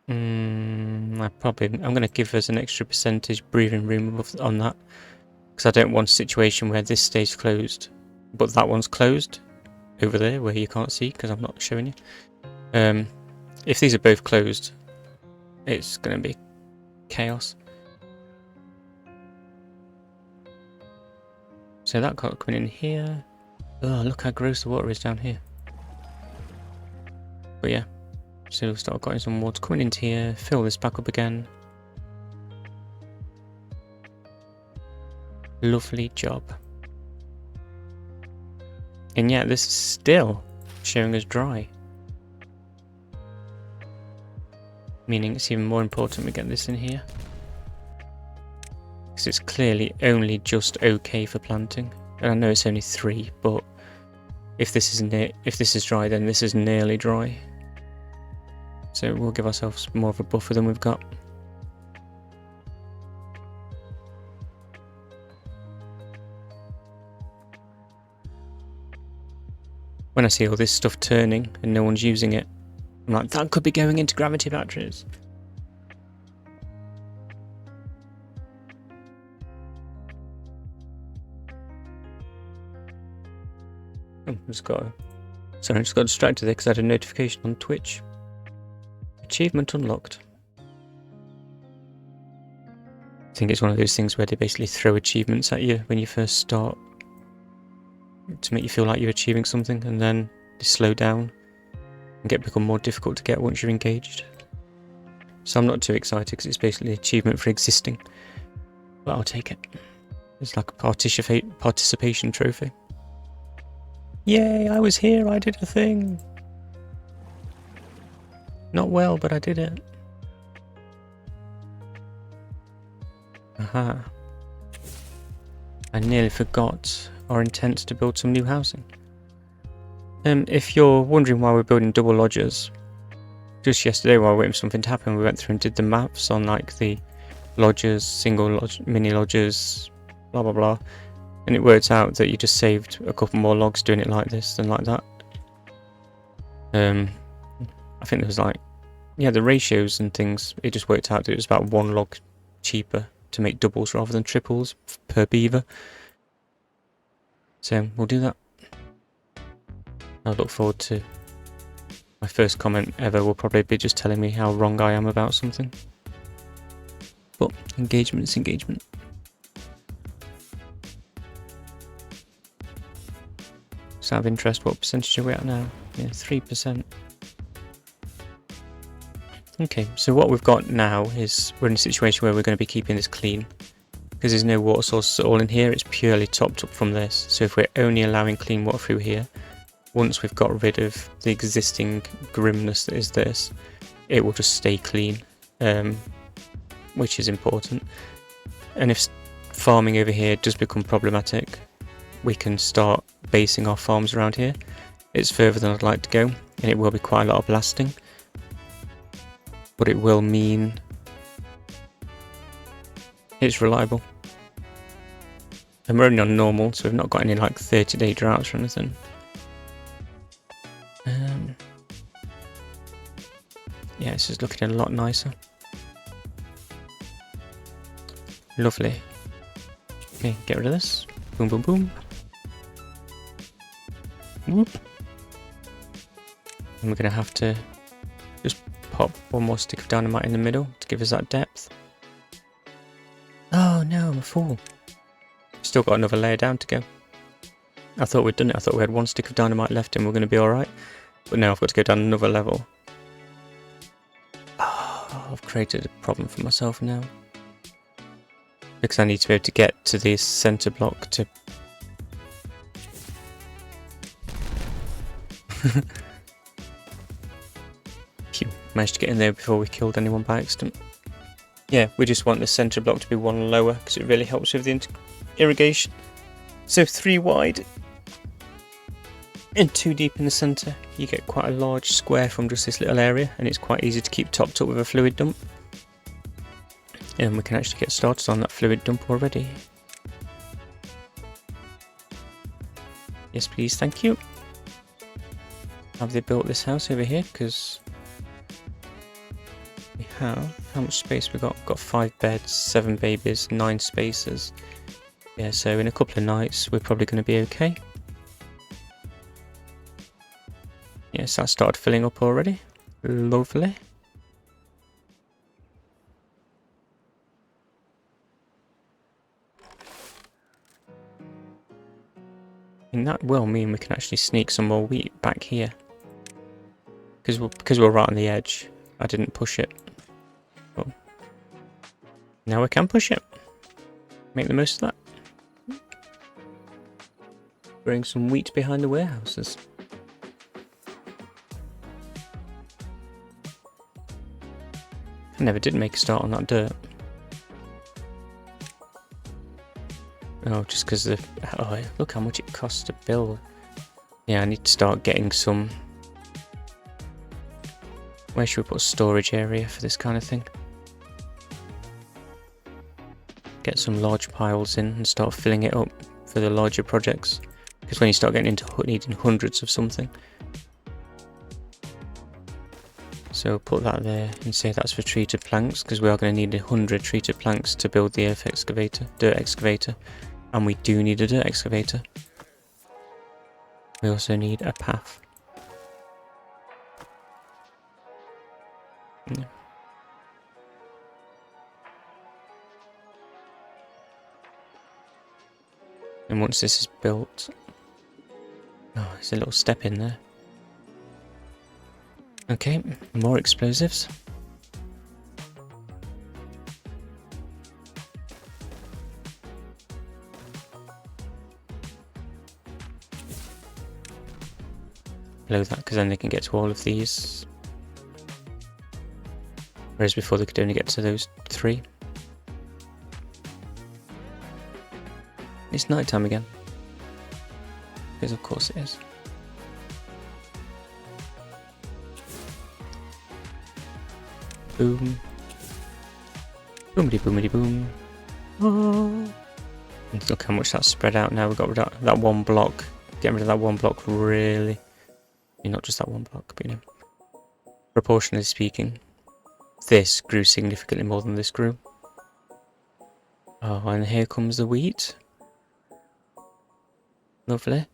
I'm going to give us an extra percentage breathing room on that. Because I don't want a situation where this stays closed, but that one's closed over there where you can't see because I'm not showing you. If these are both closed, it's going to be chaos. So that got coming in here. Oh, look how gross the water is down here. But yeah, so we'll start getting some water coming into here, fill this back up again. Lovely job. And yeah, this is still showing us dry. Meaning it's even more important we get this in here. Because it's clearly only just okay for planting. And I know it's only 3, but if this is dry, then this is nearly dry. So we'll give ourselves more of a buffer than we've got. When I see all this stuff turning and no one's using it, I'm like, that could be going into gravity batteries. I just got distracted there because I had a notification on Twitch. Achievement unlocked. I think it's one of those things where they basically throw achievements at you when you first start. to make you feel like you're achieving something, and then they slow down and become more difficult to get once you're engaged. So I'm not too excited because it's basically an achievement for existing, but I'll take it. It's like a participation trophy. Yay, I was here, I did a thing. Not well, but I did it. Aha. I nearly forgot our intent to build some new housing. If you're wondering why we're building double lodges, just yesterday while waiting for something to happen, we went through and did the maths on like the lodges, single lodge, mini lodges, blah blah blah, and it worked out that you just saved a couple more logs doing it like this than like that. I think there was like, yeah, the ratios and things, it just worked out that it was about 1 log cheaper to make doubles rather than triples per beaver. So we'll do that. I look forward to my first comment ever will probably be just telling me how wrong I am about something. But engagement's engagement. Just out of interest, what percentage are we at now? Yeah, 3%. Okay, so what we've got now is we're in a situation where we're going to be keeping this clean. Because there's no water sources at all in here, it's purely topped up from this. So if we're only allowing clean water through here, once we've got rid of the existing grimness that is this, it will just stay clean, which is important. And if farming over here does become problematic, we can start basing our farms around here. It's further than I'd like to go, and it will be quite a lot of blasting, but it will mean it's reliable. And we're only on normal, so we've not got any like 30-day droughts or anything. Yeah, this is looking a lot nicer. Lovely. Okay, get rid of this. Boom, boom, boom. Whoop. And we're going to have to just pop 1 more stick of dynamite in the middle to give us that depth. Oh no, I'm a fool. Still got another layer down to go. I thought we'd done it. I thought we had 1 stick of dynamite left and we're going to be alright. But now I've got to go down another level. Oh, I've created a problem for myself now. Because I need to be able to get to this centre block to... Phew, managed to get in there before we killed anyone by accident. Yeah, we just want the centre block to be 1 lower because it really helps with the irrigation. So 3 wide and 2 deep in the centre, you get quite a large square from just this little area, and it's quite easy to keep topped up with a fluid dump. And we can actually get started on that fluid dump already. Yes please, thank you. Have they built this house over here? Because we have, how much space we got? We've got 5 beds, 7 babies, 9 spaces. Yeah, so in a couple of nights we're probably going to be okay. Yes, that started filling up already. Lovely. And that will mean we can actually sneak some more wheat back here. Because we're right on the edge, I didn't push it. But now we can push it. Make the most of that. Bring some wheat behind the warehouses. I never did make a start on that dirt. Oh, just because of... Oh, look how much it costs to build. Yeah, I need to start getting some... Where should we put a storage area for this kind of thing? Get some large piles in and start filling it up for the larger projects. Because when you start getting into needing hundreds of something. So put that there and say that's for treated planks, because we are going to need 100 treated planks to build the dirt excavator. And we do need a dirt excavator. We also need a path. Yeah. And once this is built, Oh, there's a little step in there. Okay, more explosives. Below that, because then they can get to all of these. Whereas before they could only get to those 3. It's night time again. Because of course it is. Boom. Boomity boomity boom. Oh. And look how much that's spread out now. We've got rid of that one block. Getting rid of that one block really. Not just that one block, but proportionally speaking, this grew significantly more than this grew. Oh, and here comes the wheat. Lovely.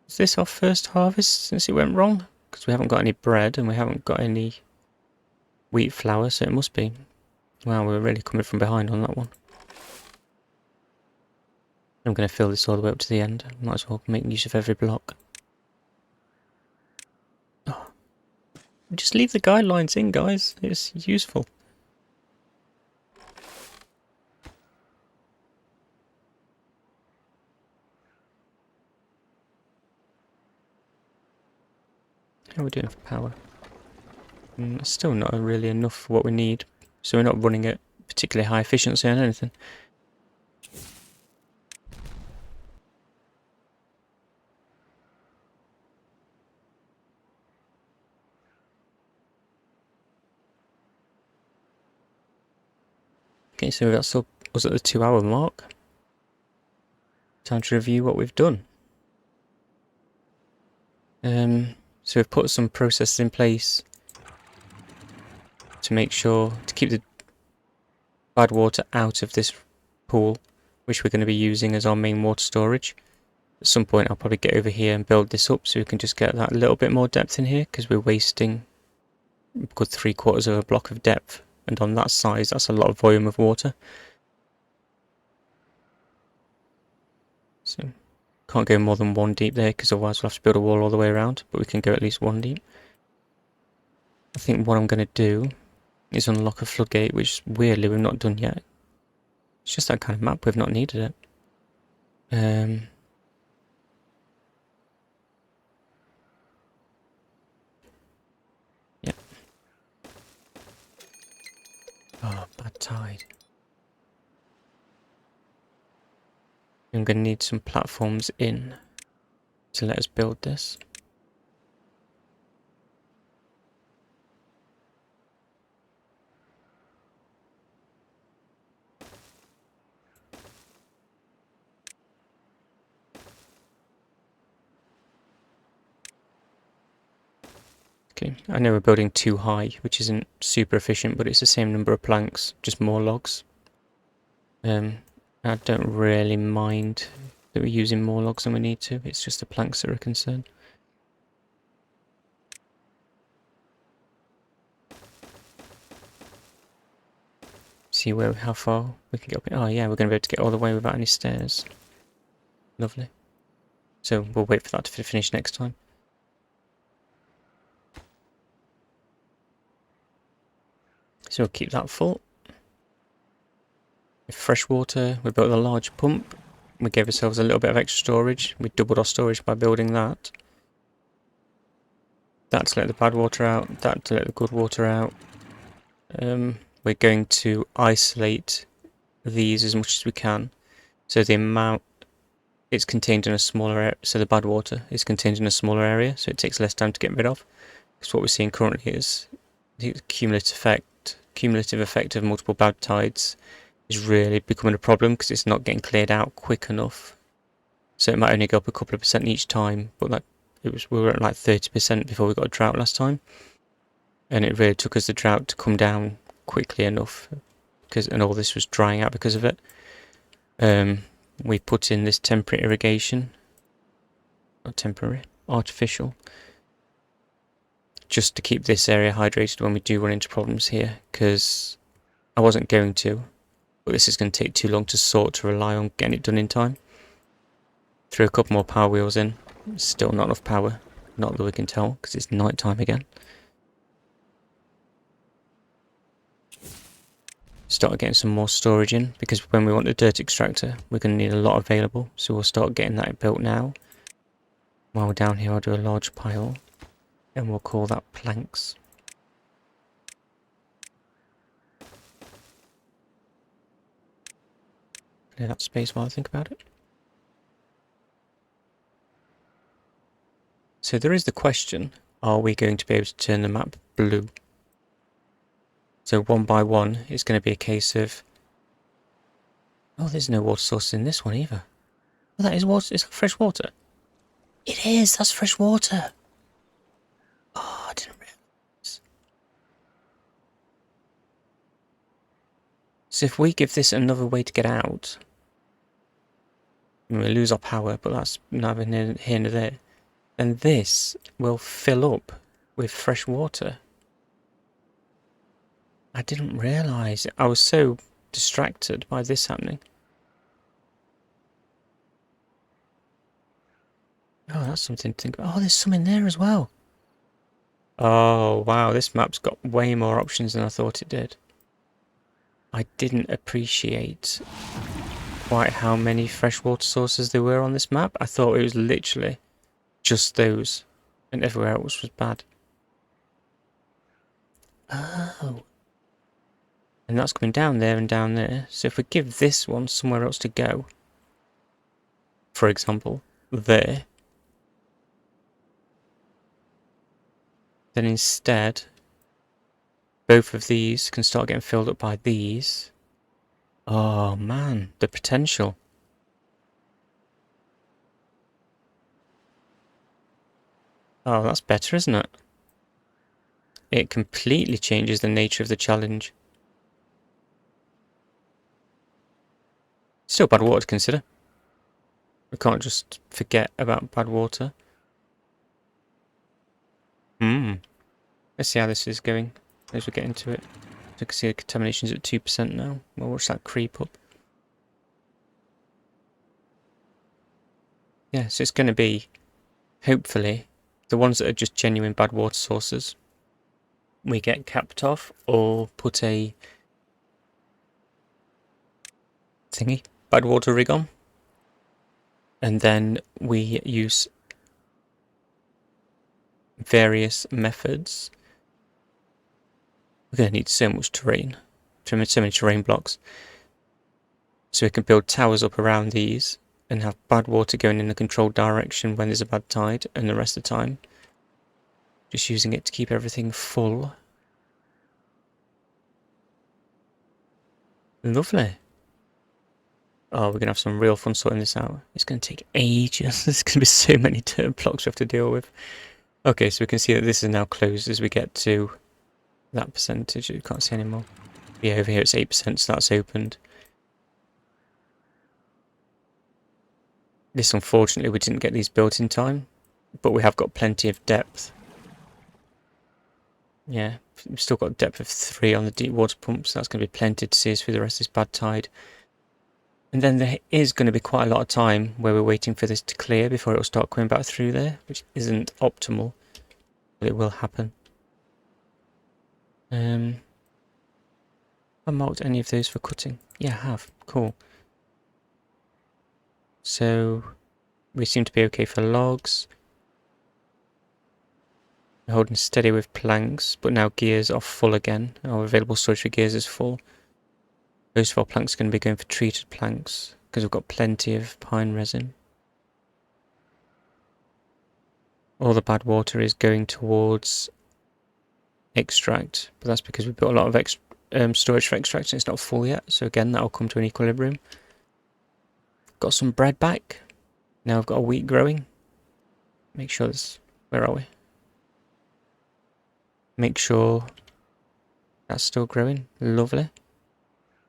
Is this our first harvest since it went wrong? Because we haven't got any bread and we haven't got any wheat flour, so it must be. Wow, we're really coming from behind on that one. I'm going to fill this all the way up to the end. Might as well make use of every block. Oh. Just leave the guidelines in, guys. It's useful. How are we doing for power? It's still not really enough for what we need, so we're not running at particularly high efficiency on anything. Okay, so that's up us at the 2-hour mark. Time to review what we've done. So we've put some processes in place to make sure to keep the bad water out of this pool, which we're going to be using as our main water storage. At some point I'll probably get over here and build this up so we can just get that little bit more depth in here, because we're wasting a good 3/4 of a block of depth, and on that size that's a lot of volume of water. So can't go more than 1 deep there, because otherwise we'll have to build a wall all the way around, but we can go at least 1 deep. I think what I'm going to do is unlock a floodgate, which weirdly we've not done yet. It's just that kind of map, we've not needed it. Yeah. Oh, bad tide. I'm going to need some platforms in to let us build this. Okay, I know we're building too high, which isn't super efficient, but it's the same number of planks, just more logs. I don't really mind that we're using more logs than we need to, it's just the planks that are a concern. See how far we can get up. Oh yeah, we're going to be able to get all the way without any stairs. Lovely. So we'll wait for that to finish next time. So we'll keep that full. With fresh water, we built a large pump. We gave ourselves a little bit of extra storage. We doubled our storage by building that. That to let the bad water out, that to let the good water out. We're going to isolate these as much as we can. So the amount it's contained in a smaller area, so the bad water is contained in a smaller area, so it takes less time to get rid of. Because what we're seeing currently is the cumulative effect of multiple bad tides is really becoming a problem, because it's not getting cleared out quick enough. So it might only go up a couple of percent each time, but we were at like 30% before we got a drought last time, and it really took us the drought to come down quickly enough, and all this was drying out because of it. We put in this temporary irrigation, not temporary, artificial, just to keep this area hydrated when we do run into problems here, because I wasn't going to, but this is going to take too long to sort to rely on getting it done in time. Threw a couple more power wheels in. Still not enough power. Not that we can tell, because it's night time again. Start getting some more storage in, because when we want the dirt extractor, we're going to need a lot available. So we'll start getting that built now. While we're down here, I'll do a large pile. And we'll call that planks. Clear that space while I think about it. So there is the question, are we going to be able to turn the map blue? So one by one, it's going to be a case of... Oh, there's no water source in this one either. Oh, that is water. Is that fresh water? It is, that's fresh water. Oh, I didn't realise. So if we give this another way to get out, we lose our power, but that's neither here nor there. And this will fill up with fresh water. I didn't realise. I was so distracted by this happening. Oh, that's something to think about. Oh, there's some in there as well. Oh, wow, this map's got way more options than I thought it did. I didn't appreciate quite how many freshwater sources there were on this map. I thought it was literally just those, and everywhere else was bad. Oh. And that's coming down there and down there. So if we give this one somewhere else to go, for example, there, then instead, both of these can start getting filled up by these. Oh man, the potential. Oh, that's better, isn't it? It completely changes the nature of the challenge. Still bad water to consider. We can't just forget about bad water. Let's see how this is going as we get into it. So you can see the contamination's at 2% now. We'll watch that creep up. Yeah, so it's going to be, hopefully, the ones that are just genuine bad water sources, we get capped off or put a thingy, bad water rig on. And then we use various methods. We're going to need so much terrain, so many terrain blocks. So we can build towers up around these and have bad water going in the controlled direction when there's a bad tide, and the rest of the time just using it to keep everything full. Lovely. Oh, we're going to have some real fun sorting this out. It's going to take ages. There's going to be so many dirt blocks we have to deal with. Okay, so we can see that this is now closed as we get to that percentage. You can't see anymore. Yeah, over here it's 8%, so that's opened. This, unfortunately, we didn't get these built in time, but we have got plenty of depth. Yeah, we've still got depth of 3 on the deep water pumps, so that's going to be plenty to see us through the rest of this bad tide. And then there is going to be quite a lot of time where we're waiting for this to clear before it will start coming back through there, which isn't optimal, but it will happen. I marked any of those for cutting? Yeah, I have. Cool. So we seem to be okay for logs. We're holding steady with planks, but now gears are full again. Our available storage for gears is full. Most of our planks are going to be going for treated planks because we've got plenty of pine resin. All the bad water is going towards extract, but that's because we've got a lot of storage for extract and it's not full yet. So again, that'll come to an equilibrium. Got some bread back. Now I've got a wheat growing. Make sure this... Where are we? Make sure that's still growing. Lovely.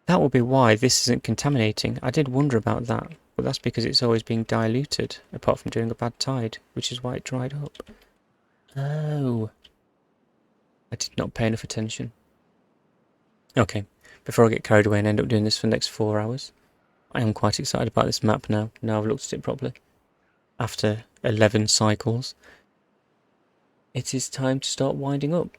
That will be why this isn't contaminating. I did wonder about that, but that's because it's always being diluted, apart from during a bad tide, which is why it dried up. Oh. I did not pay enough attention. Okay, before I get carried away and end up doing this for the next 4 hours, I am quite excited about this map now I've looked at it properly. after 11 cycles, it is time to start winding up.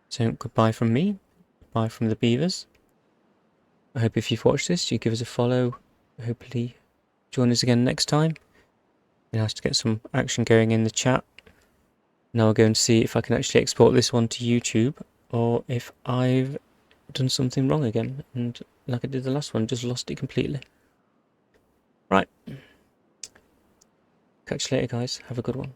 So goodbye from me, goodbye from the beavers. I hope if you've watched this, you give us a follow. Hopefully join us again next time. Be nice to get some action going in the chat. Now I'll go and see if I can actually export this one to YouTube, or if I've done something wrong again, and like I did the last one, just lost it completely. Right. Catch you later, guys. Have a good one.